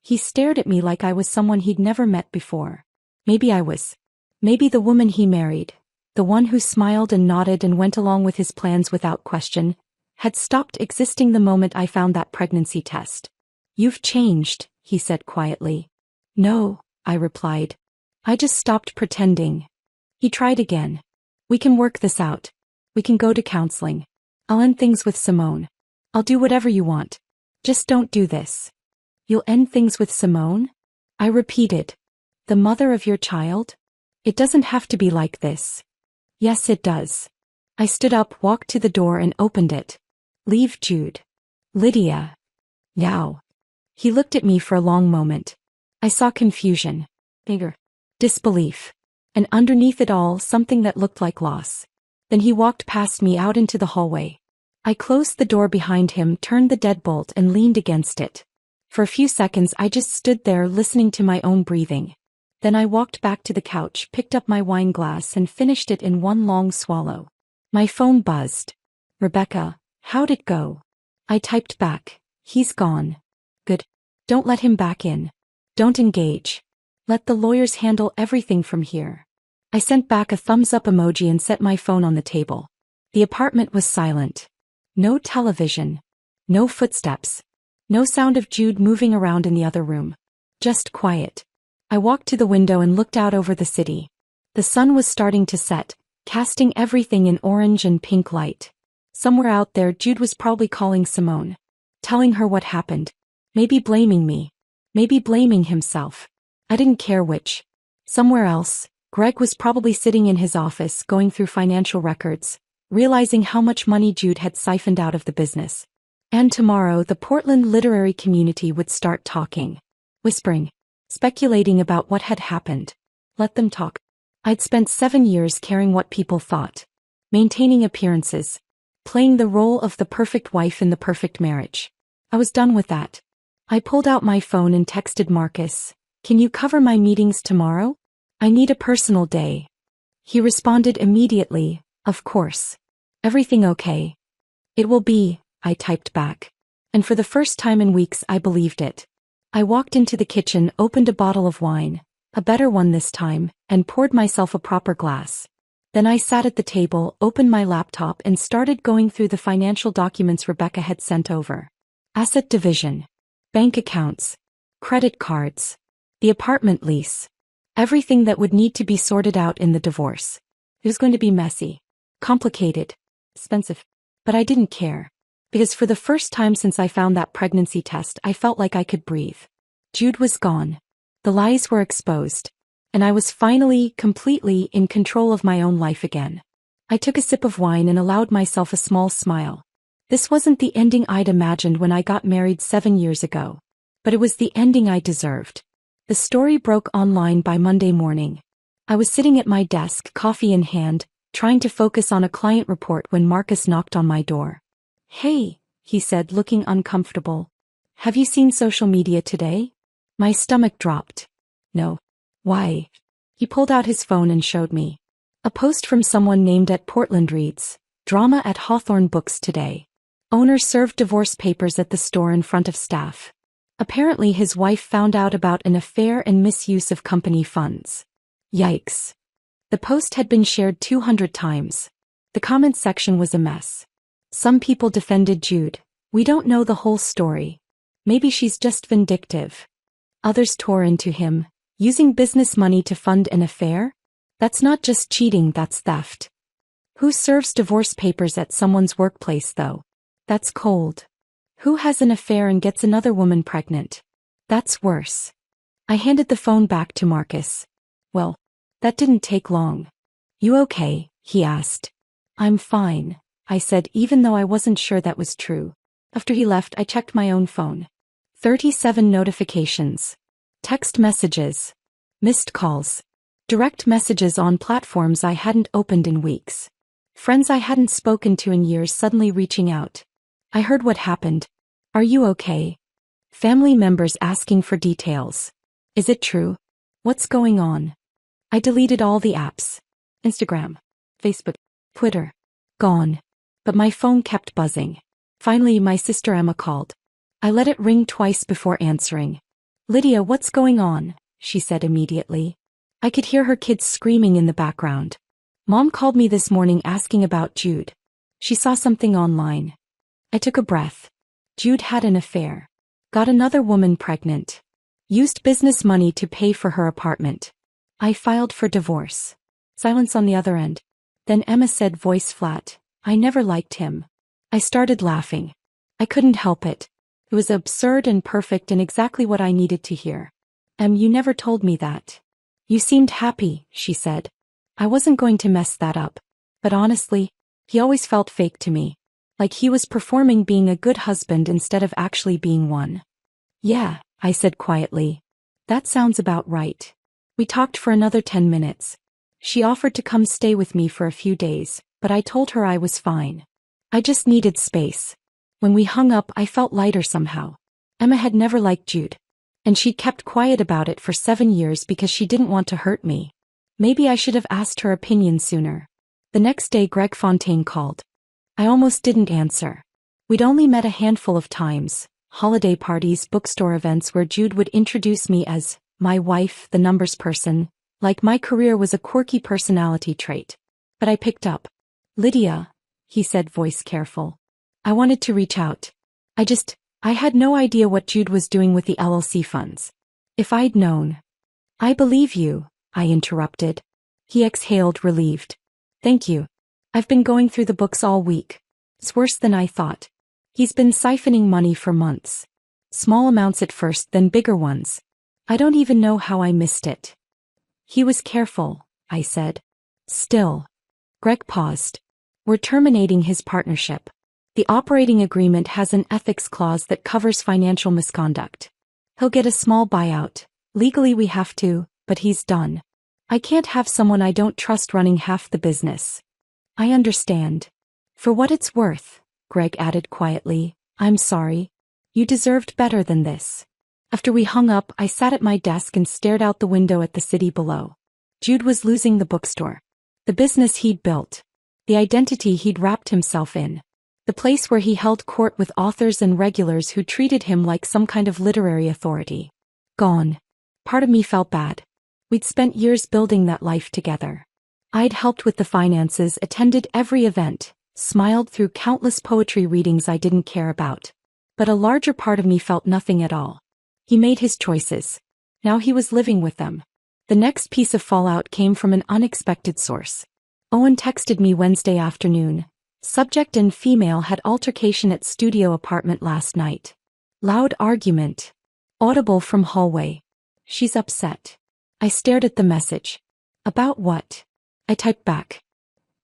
He stared at me like I was someone he'd never met before. Maybe I was. Maybe the woman he married, the one who smiled and nodded and went along with his plans without question, had stopped existing the moment I found that pregnancy test. You've changed, he said quietly. No, I replied. I just stopped pretending. He tried again. We can work this out. We can go to counseling. I'll end things with Simone. I'll do whatever you want. Just don't do this. You'll end things with Simone? I repeated. The mother of your child? It doesn't have to be like this. Yes, it does. I stood up, walked to the door and opened it. Leave Jude. Lydia. Now. He looked at me for a long moment. I saw confusion. Anger. Disbelief. And underneath it all, something that looked like loss. Then he walked past me out into the hallway. I closed the door behind him, turned the deadbolt and leaned against it. For a few seconds I just stood there listening to my own breathing. Then I walked back to the couch, picked up my wine glass and finished it in one long swallow. My phone buzzed. Rebecca, how'd it go? I typed back. He's gone. Good. Don't let him back in. Don't engage. Let the lawyers handle everything from here. I sent back a thumbs up emoji and set my phone on the table. The apartment was silent. No television. No footsteps. No sound of Jude moving around in the other room. Just quiet. I walked to the window and looked out over the city. The sun was starting to set, casting everything in orange and pink light. Somewhere out there Jude was probably calling Simone. Telling her what happened. Maybe blaming me. Maybe blaming himself. I didn't care which. Somewhere else, Greg was probably sitting in his office going through financial records, realizing how much money Jude had siphoned out of the business. And tomorrow the Portland literary community would start talking. Whispering. Speculating about what had happened. Let them talk. I'd spent 7 years caring what people thought. Maintaining appearances. Playing the role of the perfect wife in the perfect marriage. I was done with that. I pulled out my phone and texted Marcus. Can you cover my meetings tomorrow? I need a personal day. He responded immediately, of course. Everything okay? It will be, I typed back. And for the first time in weeks I believed it. I walked into the kitchen, opened a bottle of wine, a better one this time, and poured myself a proper glass. Then I sat at the table, opened my laptop and started going through the financial documents Rebecca had sent over. Asset division. Bank accounts. Credit cards. The apartment lease. Everything that would need to be sorted out in the divorce. It was going to be messy. Complicated. Expensive. But I didn't care. Because for the first time since I found that pregnancy test I felt like I could breathe. Jude was gone. The lies were exposed. And I was finally, completely in control of my own life again. I took a sip of wine and allowed myself a small smile. This wasn't the ending I'd imagined when I got married 7 years ago. But it was the ending I deserved. The story broke online by Monday morning. I was sitting at my desk, coffee in hand, trying to focus on a client report when Marcus knocked on my door. Hey, he said, looking uncomfortable. Have you seen social media today? My stomach dropped. No. Why? He pulled out his phone and showed me. A post from someone named at Portland reads, Drama at Hawthorne Books today. Owner served divorce papers at the store in front of staff. Apparently his wife found out about an affair and misuse of company funds. Yikes. The post had been shared 200 times. The comment section was a mess. Some people defended Jude. We don't know the whole story. Maybe she's just vindictive. Others tore into him. Using business money to fund an affair? That's not just cheating, that's theft. Who serves divorce papers at someone's workplace though? That's cold. Who has an affair and gets another woman pregnant? That's worse. I handed the phone back to Marcus. Well, that didn't take long. You okay? He asked. I'm fine, I said, even though I wasn't sure that was true. After he left, I checked my own phone. 37 notifications. Text messages. Missed calls. Direct messages on platforms I hadn't opened in weeks. Friends I hadn't spoken to in years suddenly reaching out. I heard what happened. Are you okay? Family members asking for details. Is it true? What's going on? I deleted all the apps. Instagram, Facebook, Twitter. Gone. But my phone kept buzzing. Finally, my sister Emma called. I let it ring twice before answering. Lydia, what's going on? She said immediately. I could hear her kids screaming in the background. Mom called me this morning asking about Jude. She saw something online. I took a breath. Jude had an affair. Got another woman pregnant. Used business money to pay for her apartment. I filed for divorce. Silence on the other end. Then Emma said, voice flat, I never liked him. I started laughing. I couldn't help it. It was absurd and perfect and exactly what I needed to hear. You never told me that. You seemed happy, she said. I wasn't going to mess that up. But honestly, he always felt fake to me. Like he was performing being a good husband instead of actually being one. Yeah, I said quietly. That sounds about right. We talked for another 10 minutes. She offered to come stay with me for a few days, but I told her I was fine. I just needed space. When we hung up, I felt lighter somehow. Emma had never liked Jude. And she'd kept quiet about it for 7 years because she didn't want to hurt me. Maybe I should have asked her opinion sooner. The next day Greg Fontaine called. I almost didn't answer. We'd only met a handful of times, holiday parties, bookstore events where Jude would introduce me as my wife, the numbers person, like my career was a quirky personality trait. But I picked up. Lydia, he said, voice careful. I wanted to reach out. I had no idea what Jude was doing with the LLC funds. If I'd known. I believe you, I interrupted. He exhaled, relieved. Thank you. I've been going through the books all week. It's worse than I thought. He's been siphoning money for months. Small amounts at first, then bigger ones. I don't even know how I missed it. He was careful, I said. Still. Greg paused. We're terminating his partnership. The operating agreement has an ethics clause that covers financial misconduct. He'll get a small buyout. Legally we have to, but he's done. I can't have someone I don't trust running half the business. I understand. For what it's worth, Greg added quietly, I'm sorry. You deserved better than this. After we hung up, I sat at my desk and stared out the window at the city below. Jude was losing the bookstore. The business he'd built. The identity he'd wrapped himself in. The place where he held court with authors and regulars who treated him like some kind of literary authority. Gone. Part of me felt bad. We'd spent years building that life together. I'd helped with the finances, attended every event, smiled through countless poetry readings I didn't care about. But a larger part of me felt nothing at all. He made his choices. Now he was living with them. The next piece of fallout came from an unexpected source. Owen texted me Wednesday afternoon. Subject and female had altercation at studio apartment last night. Loud argument. Audible from hallway. She's upset. I stared at the message. About what? I typed back.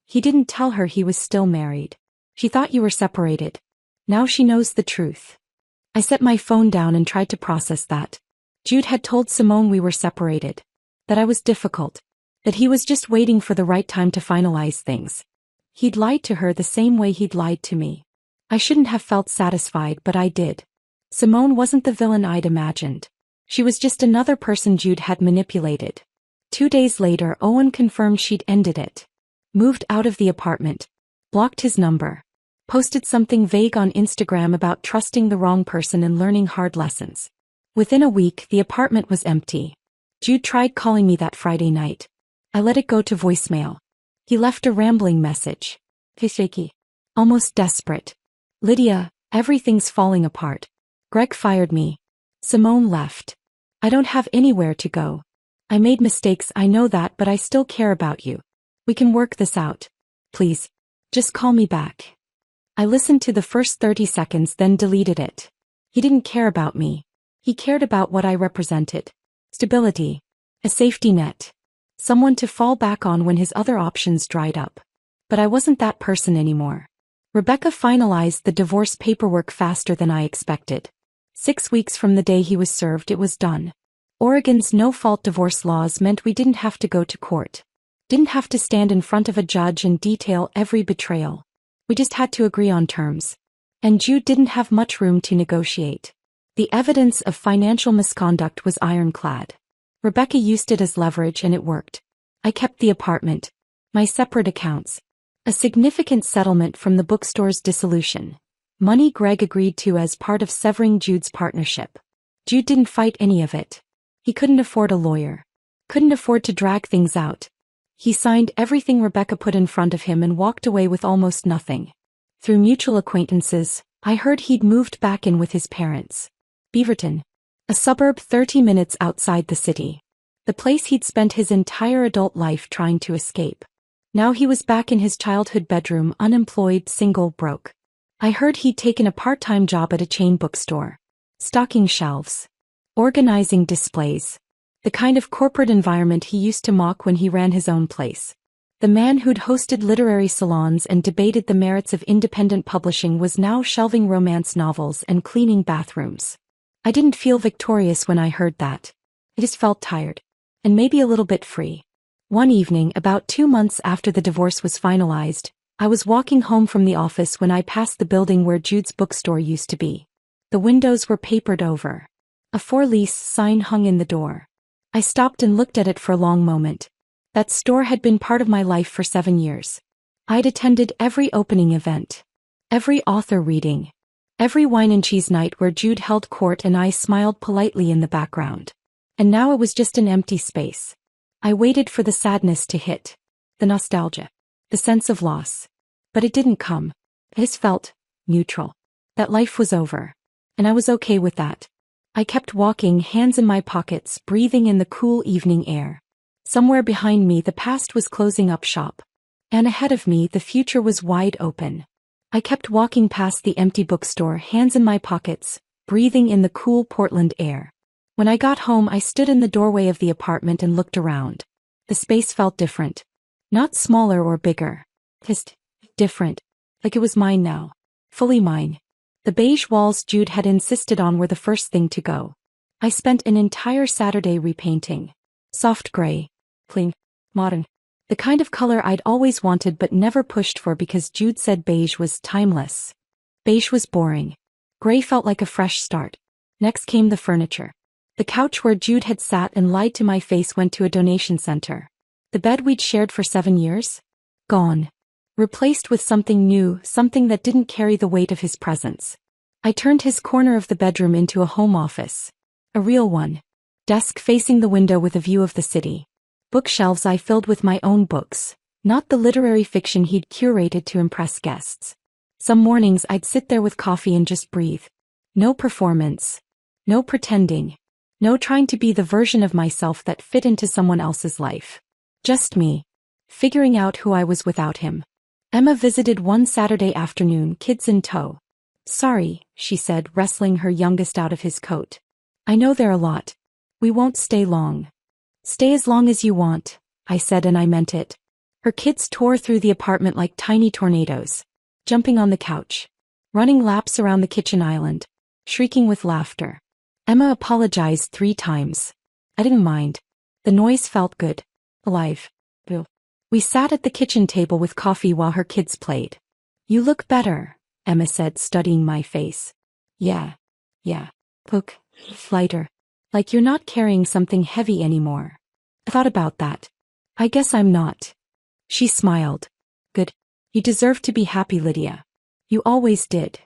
He didn't tell her he was still married. She thought you were separated. Now she knows the truth. I set my phone down and tried to process that. Jude had told Simone we were separated. That I was difficult. That he was just waiting for the right time to finalize things. He'd lied to her the same way he'd lied to me. I shouldn't have felt satisfied, but I did. Simone wasn't the villain I'd imagined. She was just another person Jude had manipulated. 2 days later, Owen confirmed she'd ended it. Moved out of the apartment. Blocked his number. Posted something vague on Instagram about trusting the wrong person and learning hard lessons. Within a week, the apartment was empty. Jude tried calling me that Friday night. I let it go to voicemail. He left a rambling message. Shaky. Almost desperate. Lydia, everything's falling apart. Greg fired me. Simone left. I don't have anywhere to go. I made mistakes, I know that, but I still care about you. We can work this out. Please. Just call me back. I listened to the first 30 seconds, then deleted it. He didn't care about me. He cared about what I represented. Stability. A safety net. Someone to fall back on when his other options dried up. But I wasn't that person anymore. Rebecca finalized the divorce paperwork faster than I expected. 6 weeks from the day he was served, it was done. Oregon's no-fault divorce laws meant we didn't have to go to court. Didn't have to stand in front of a judge and detail every betrayal. We just had to agree on terms. And Jude didn't have much room to negotiate. The evidence of financial misconduct was ironclad. Rebecca used it as leverage and it worked. I kept the apartment. My separate accounts. A significant settlement from the bookstore's dissolution. Money Greg agreed to as part of severing Jude's partnership. Jude didn't fight any of it. He couldn't afford a lawyer. Couldn't afford to drag things out. He signed everything Rebecca put in front of him and walked away with almost nothing. Through mutual acquaintances, I heard he'd moved back in with his parents. Beaverton. A suburb 30 minutes outside the city. The place he'd spent his entire adult life trying to escape. Now he was back in his childhood bedroom, unemployed, single, broke. I heard he'd taken a part-time job at a chain bookstore. Stocking shelves. Organizing displays. The kind of corporate environment he used to mock when he ran his own place. The man who'd hosted literary salons and debated the merits of independent publishing was now shelving romance novels and cleaning bathrooms. I didn't feel victorious when I heard that. I just felt tired. And maybe a little bit free. One evening, about 2 months after the divorce was finalized, I was walking home from the office when I passed the building where Jude's bookstore used to be. The windows were papered over. A for-lease sign hung in the door. I stopped and looked at it for a long moment. That store had been part of my life for 7 years. I'd attended every opening event. Every author reading. Every wine and cheese night where Jude held court and I smiled politely in the background. And now it was just an empty space. I waited for the sadness to hit. The nostalgia. The sense of loss. But it didn't come. It just felt neutral. That life was over. And I was okay with that. I kept walking, hands in my pockets, breathing in the cool evening air. Somewhere behind me the past was closing up shop. And ahead of me the future was wide open. I kept walking past the empty bookstore, hands in my pockets, breathing in the cool Portland air. When I got home I stood in the doorway of the apartment and looked around. The space felt different. Not smaller or bigger. Just different. Like it was mine now. Fully mine. The beige walls Jude had insisted on were the first thing to go. I spent an entire Saturday repainting. Soft gray. Clean. Modern. The kind of color I'd always wanted but never pushed for because Jude said beige was timeless. Beige was boring. Gray felt like a fresh start. Next came the furniture. The couch where Jude had sat and lied to my face went to a donation center. The bed we'd shared for 7 years? Gone. Replaced with something new, something that didn't carry the weight of his presence. I turned his corner of the bedroom into a home office. A real one. Desk facing the window with a view of the city. Bookshelves I filled with my own books, not the literary fiction he'd curated to impress guests. Some mornings I'd sit there with coffee and just breathe. No performance. No pretending. No trying to be the version of myself that fit into someone else's life. Just me. Figuring out who I was without him. Emma visited one Saturday afternoon, kids in tow. "Sorry," she said, wrestling her youngest out of his coat. "I know they're a lot. We won't stay long." "Stay as long as you want," I said, and I meant it. Her kids tore through the apartment like tiny tornadoes. Jumping on the couch. Running laps around the kitchen island. Shrieking with laughter. Emma apologized 3 times. I didn't mind. The noise felt good. Alive. Boo. We sat at the kitchen table with coffee while her kids played. "You look better," Emma said, studying my face. Yeah. Look, lighter. Like you're not carrying something heavy anymore." I thought about that. "I guess I'm not." She smiled. "Good. You deserve to be happy, Lydia. You always did."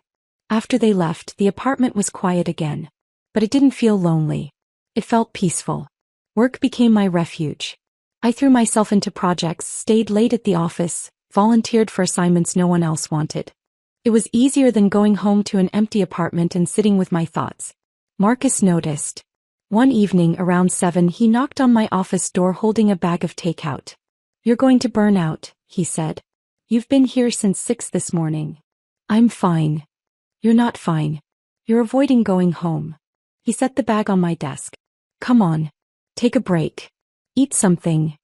After they left, the apartment was quiet again. But it didn't feel lonely. It felt peaceful. Work became my refuge. I threw myself into projects, stayed late at the office, volunteered for assignments no one else wanted. It was easier than going home to an empty apartment and sitting with my thoughts. Marcus noticed. One evening around 7 he knocked on my office door holding a bag of takeout. "You're going to burn out," he said. "You've been here since 6 this morning." "I'm fine." "You're not fine. You're avoiding going home." He set the bag on my desk. Come on. Take a break. Eat something.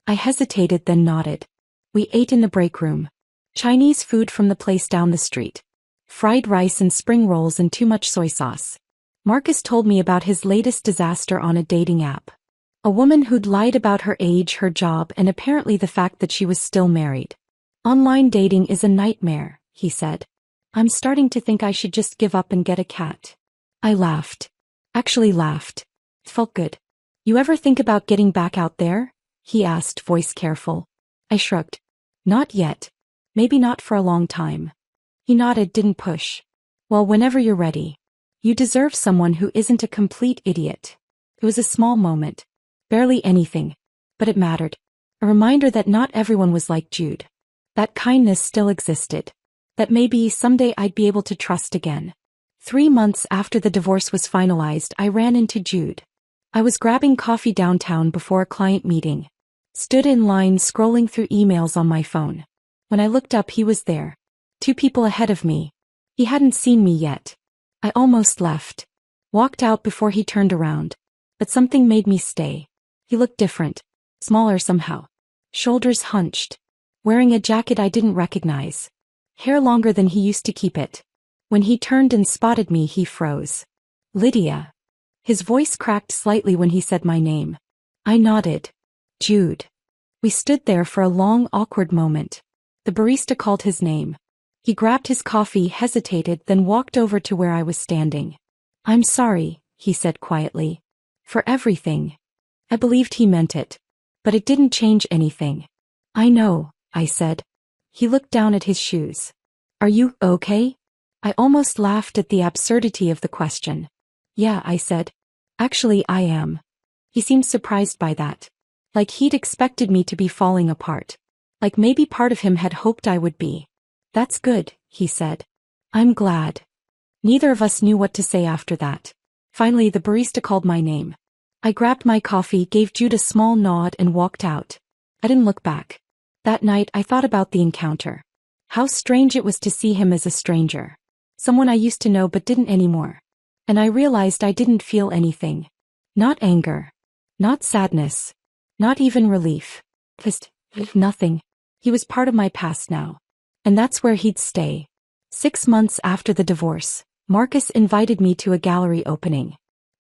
I hesitated then nodded. We ate in the break room. Chinese food from the place down the street. Fried rice and spring rolls and too much soy sauce. Marcus told me about his latest disaster on a dating app. A woman who'd lied about her age, her job, and apparently the fact that she was still married. Online dating is a nightmare, he said. I'm starting to think I should just give up and get a cat. I laughed. Actually laughed. It felt good. You ever think about getting back out there? He asked, voice careful. I shrugged. Not yet. Maybe not for a long time. He nodded, didn't push. Well, whenever you're ready. You deserve someone who isn't a complete idiot. It was a small moment. Barely anything. But it mattered. A reminder that not everyone was like Jude. That kindness still existed. That maybe someday I'd be able to trust again. 3 months after the divorce was finalized, I ran into Jude. I was grabbing coffee downtown before a client meeting. Stood in line scrolling through emails on my phone. When I looked up, he was there. 2 people ahead of me. He hadn't seen me yet. I almost left. Walked out before he turned around. But something made me stay. He looked different. Smaller somehow. Shoulders hunched. Wearing a jacket I didn't recognize. Hair longer than he used to keep it. When he turned and spotted me, he froze. Lydia. His voice cracked slightly when he said my name. I nodded. Jude. We stood there for a long, awkward moment. The barista called his name. He grabbed his coffee, hesitated, then walked over to where I was standing. I'm sorry, he said quietly. For everything. I believed he meant it. But it didn't change anything. I know, I said. He looked down at his shoes. Are you okay? I almost laughed at the absurdity of the question. Yeah, I said. Actually, I am. He seemed surprised by that. Like he'd expected me to be falling apart. Like maybe part of him had hoped I would be. That's good, he said. I'm glad. Neither of us knew what to say after that. Finally, the barista called my name. I grabbed my coffee, gave Jude a small nod, and walked out. I didn't look back. That night, I thought about the encounter. How strange it was to see him as a stranger. Someone I used to know but didn't anymore. And I realized I didn't feel anything. Not anger. Not sadness. Not even relief. Just nothing. He was part of my past now. And that's where he'd stay. 6 months after the divorce, Marcus invited me to a gallery opening.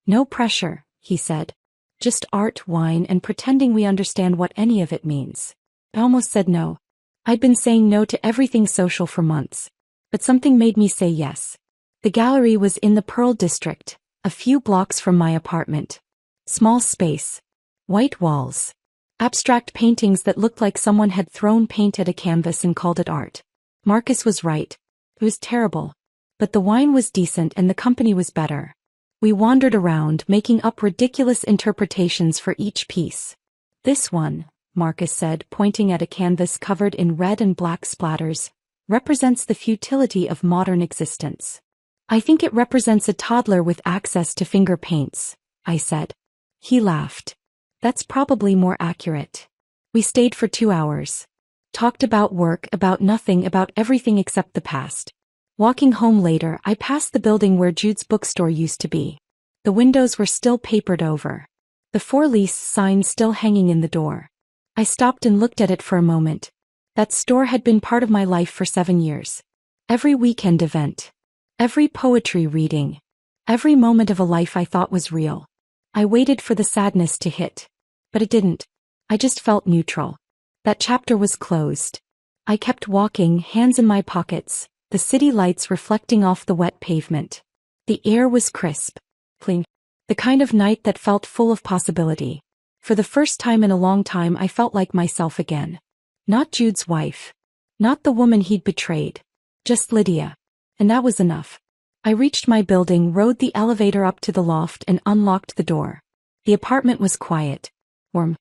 No pressure, he said. Just art, wine, and pretending we understand what any of it means. I almost said no. I'd been saying no to everything social for months. But something made me say yes. The gallery was in the Pearl District, a few blocks from my apartment. Small space. White walls. Abstract paintings that looked like someone had thrown paint at a canvas and called it art. Marcus was right. It was terrible. But the wine was decent and the company was better. We wandered around, making up ridiculous interpretations for each piece. This one, Marcus said, pointing at a canvas covered in red and black splatters, represents the futility of modern existence. I think it represents a toddler with access to finger paints, I said. He laughed. That's probably more accurate. We stayed for 2 hours. Talked about work, about nothing, about everything except the past. Walking home later, I passed the building where Jude's bookstore used to be. The windows were still papered over. The for lease sign still hanging in the door. I stopped and looked at it for a moment. That store had been part of my life for 7 years. Every weekend event. Every poetry reading. Every moment of a life I thought was real. I waited for the sadness to hit. But it didn't. I just felt neutral. That chapter was closed. I kept walking, hands in my pockets, the city lights reflecting off the wet pavement. The air was crisp, clean. The kind of night that felt full of possibility. For the first time in a long time, I felt like myself again. Not Jude's wife. Not the woman he'd betrayed. Just Lydia. And that was enough. I reached my building, rode the elevator up to the loft, and unlocked the door. The apartment was quiet. Warm.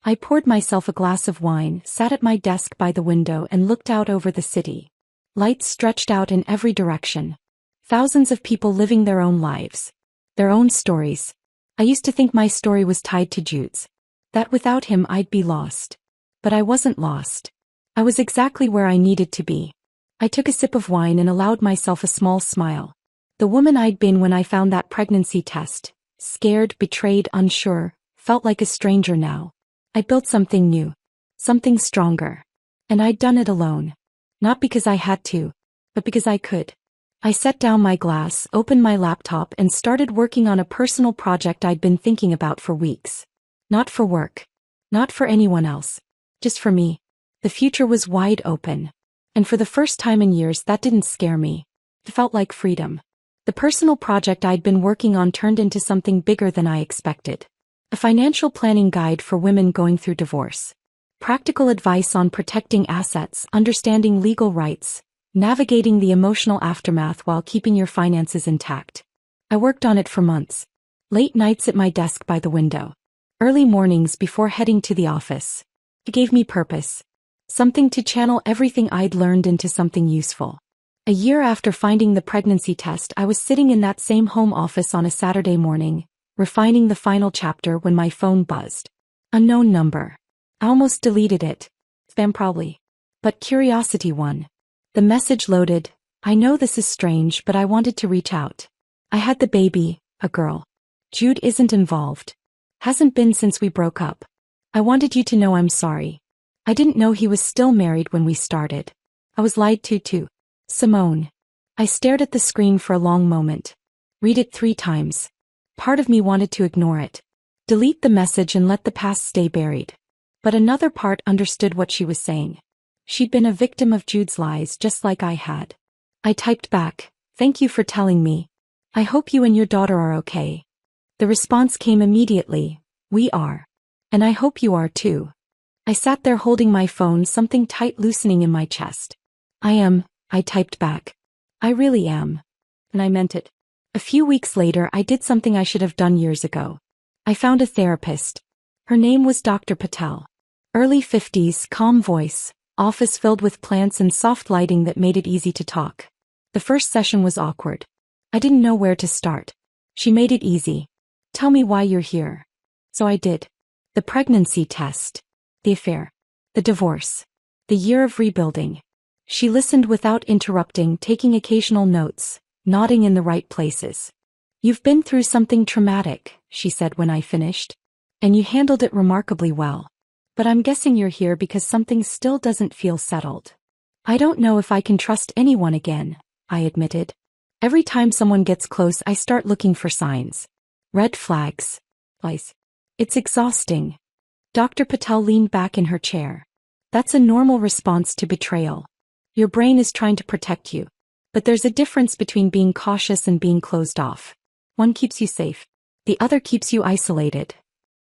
I poured myself a glass of wine, sat at my desk by the window, and looked out over the city. Lights stretched out in every direction. Thousands of people living their own lives. Their own stories. I used to think my story was tied to Jude's. That without him I'd be lost. But I wasn't lost. I was exactly where I needed to be. I took a sip of wine and allowed myself a small smile. The woman I'd been when I found that pregnancy test, scared, betrayed, unsure, felt like a stranger now. I built something new. Something stronger. And I'd done it alone. Not because I had to, but because I could. I set down my glass, opened my laptop, and started working on a personal project I'd been thinking about for weeks. Not for work. Not for anyone else. Just for me. The future was wide open. And for the first time in years, that didn't scare me. It felt like freedom. The personal project I'd been working on turned into something bigger than I expected. A financial planning guide for women going through divorce. Practical advice on protecting assets, understanding legal rights, navigating the emotional aftermath while keeping your finances intact. I worked on it for months. Late nights at my desk by the window. Early mornings before heading to the office. It gave me purpose. Something to channel everything I'd learned into something useful. A year after finding the pregnancy test, I was sitting in that same home office on a Saturday morning, refining the final chapter when my phone buzzed. Unknown number. I almost deleted it. Spam probably. But curiosity won. The message loaded. I know this is strange, but I wanted to reach out. I had the baby, a girl. Jude isn't involved. Hasn't been since we broke up. I wanted you to know I'm sorry. I didn't know he was still married when we started. I was lied to too. Simone. I stared at the screen for a long moment. Read it 3 times. Part of me wanted to ignore it. Delete the message and let the past stay buried. But another part understood what she was saying. She'd been a victim of Jude's lies just like I had. I typed back, "Thank you for telling me. I hope you and your daughter are okay." The response came immediately, "We are. And I hope you are too." I sat there holding my phone, something tight loosening in my chest. I typed back. "I really am. And I meant it." A few weeks later, I did something I should have done years ago. I found a therapist. Her name was Dr. Patel. Early 50s, calm voice, office filled with plants and soft lighting that made it easy to talk. The first session was awkward. I didn't know where to start. She made it easy. "Tell me why you're here." So I did. The pregnancy test. The affair. The divorce. The year of rebuilding. She listened without interrupting, taking occasional notes, nodding in the right places. "You've been through something traumatic," she said when I finished. "And you handled it remarkably well. But I'm guessing you're here because something still doesn't feel settled." "I don't know if I can trust anyone again," I admitted. "Every time someone gets close, I start looking for signs. Red flags. Lies. It's exhausting." Dr. Patel leaned back in her chair. "That's a normal response to betrayal. Your brain is trying to protect you. But there's a difference between being cautious and being closed off. One keeps you safe. The other keeps you isolated."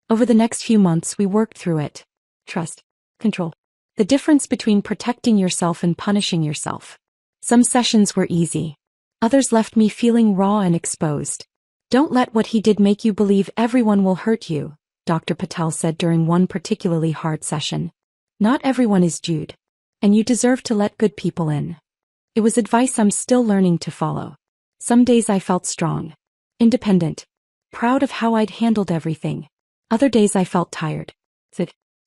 Over the next few months, we worked through it. Trust. Control. The difference between protecting yourself and punishing yourself. Some sessions were easy. Others left me feeling raw and exposed. "Don't let what he did make you believe everyone will hurt you," Dr. Patel said during one particularly hard session. "Not everyone is Jude. And you deserve to let good people in." It was advice I'm still learning to follow. Some days I felt strong. Independent. Proud of how I'd handled everything. Other days I felt tired.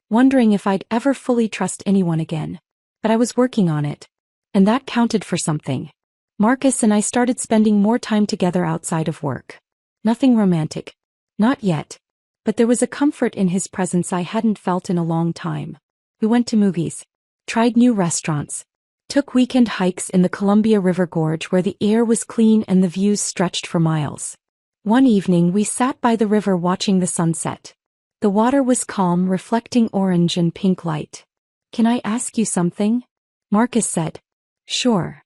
Wondering if I'd ever fully trust anyone again. But I was working on it. And that counted for something. Marcus and I started spending more time together outside of work. Nothing romantic. Not yet. But there was a comfort in his presence I hadn't felt in a long time. We went to movies. Tried new restaurants. Took weekend hikes in the Columbia River Gorge where the air was clean and the views stretched for miles. One evening we sat by the river watching the sunset. The water was calm, reflecting orange and pink light. "Can I ask you something?" Marcus said. "Sure.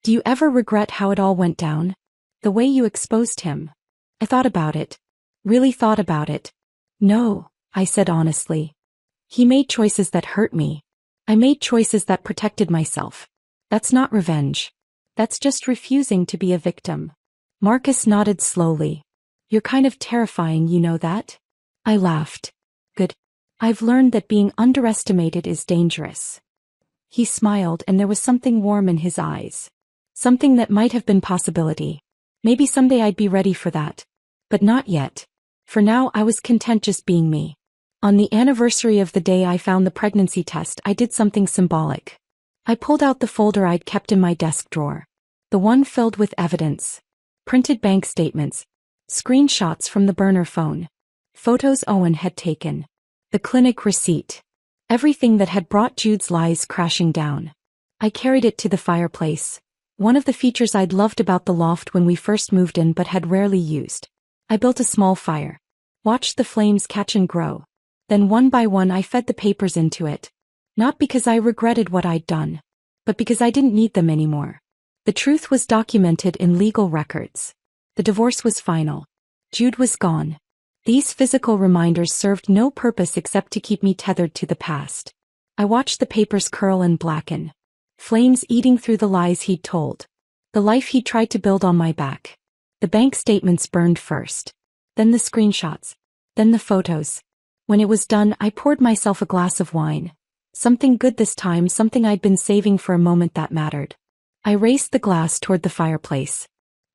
Do you ever regret how it all went down? The way you exposed him?" I thought about it. Really thought about it. "No," I said honestly. "He made choices that hurt me. I made choices that protected myself. That's not revenge. That's just refusing to be a victim." Marcus nodded slowly. "You're kind of terrifying, you know that?" I laughed. "Good. I've learned that being underestimated is dangerous." He smiled and there was something warm in his eyes. Something that might have been possibility. Maybe someday I'd be ready for that. But not yet. For now I was content just being me. On the anniversary of the day I found the pregnancy test, I did something symbolic. I pulled out the folder I'd kept in my desk drawer. The one filled with evidence. Printed bank statements. Screenshots from the burner phone. Photos Owen had taken. The clinic receipt. Everything that had brought Jude's lies crashing down. I carried it to the fireplace. One of the features I'd loved about the loft when we first moved in but had rarely used. I built a small fire. Watched the flames catch and grow. Then one by one I fed the papers into it. Not because I regretted what I'd done, but because I didn't need them anymore. The truth was documented in legal records. The divorce was final. Jude was gone. These physical reminders served no purpose except to keep me tethered to the past. I watched the papers curl and blacken. Flames eating through the lies he'd told. The life he'd tried to build on my back. The bank statements burned first. Then the screenshots. Then the photos. When it was done, I poured myself a glass of wine. Something good this time, something I'd been saving for a moment that mattered. I raised the glass toward the fireplace.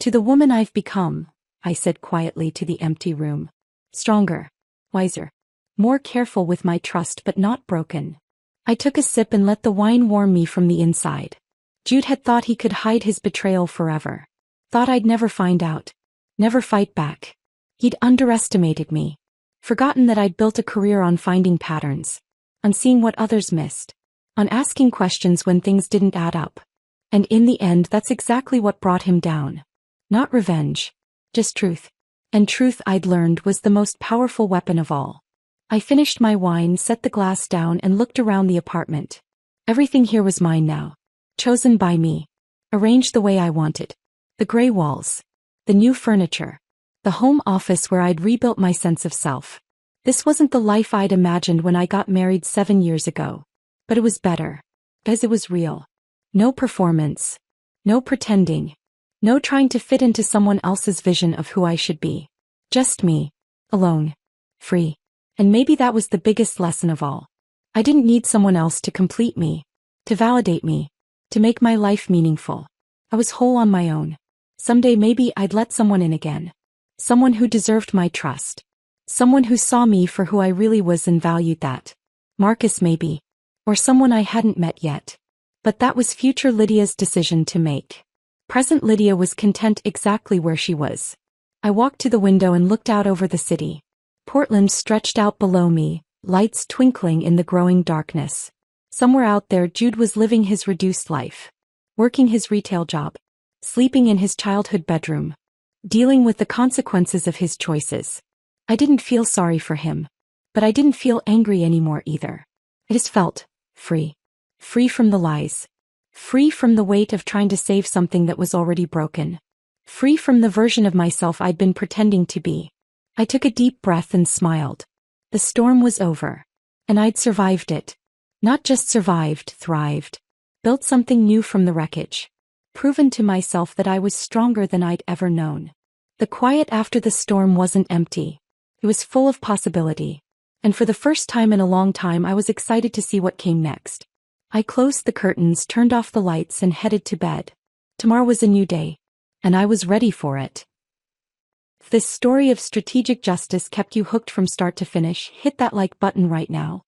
To the woman I've become, I said quietly to the empty room. Stronger. Wiser. More careful with my trust but not broken. I took a sip and let the wine warm me from the inside. Jude had thought he could hide his betrayal forever. Thought I'd never find out. Never fight back. He'd underestimated me. Forgotten that I'd built a career on finding patterns. On seeing what others missed. On asking questions when things didn't add up. And in the end, that's exactly what brought him down. Not revenge. Just truth. And truth, I'd learned, was the most powerful weapon of all. I finished my wine, set the glass down, and looked around the apartment. Everything here was mine now. Chosen by me. Arranged the way I wanted. The gray walls. The new furniture. The home office where I'd rebuilt my sense of self. This wasn't the life I'd imagined when I got married 7 years ago. But it was better. Because it was real. No performance. No pretending. No trying to fit into someone else's vision of who I should be. Just me. Alone. Free. And maybe that was the biggest lesson of all. I didn't need someone else to complete me. To validate me. To make my life meaningful. I was whole on my own. Someday maybe I'd let someone in again. Someone who deserved my trust. Someone who saw me for who I really was and valued that. Marcus maybe. Or someone I hadn't met yet. But that was future Lydia's decision to make. Present Lydia was content exactly where she was. I walked to the window and looked out over the city. Portland stretched out below me, lights twinkling in the growing darkness. Somewhere out there Jude was living his reduced life. Working his retail job. Sleeping in his childhood bedroom. Dealing with the consequences of his choices. I didn't feel sorry for him. But I didn't feel angry anymore either. I just felt free. Free from the lies. Free from the weight of trying to save something that was already broken. Free from the version of myself I'd been pretending to be. I took a deep breath and smiled. The storm was over. And I'd survived it. Not just survived, thrived. Built something new from the wreckage. Proven to myself that I was stronger than I'd ever known. The quiet after the storm wasn't empty. It was full of possibility. And for the first time in a long time I was excited to see what came next. I closed the curtains, turned off the lights, and headed to bed. Tomorrow was a new day. And I was ready for it. If this story of strategic justice kept you hooked from start to finish, hit that like button right now.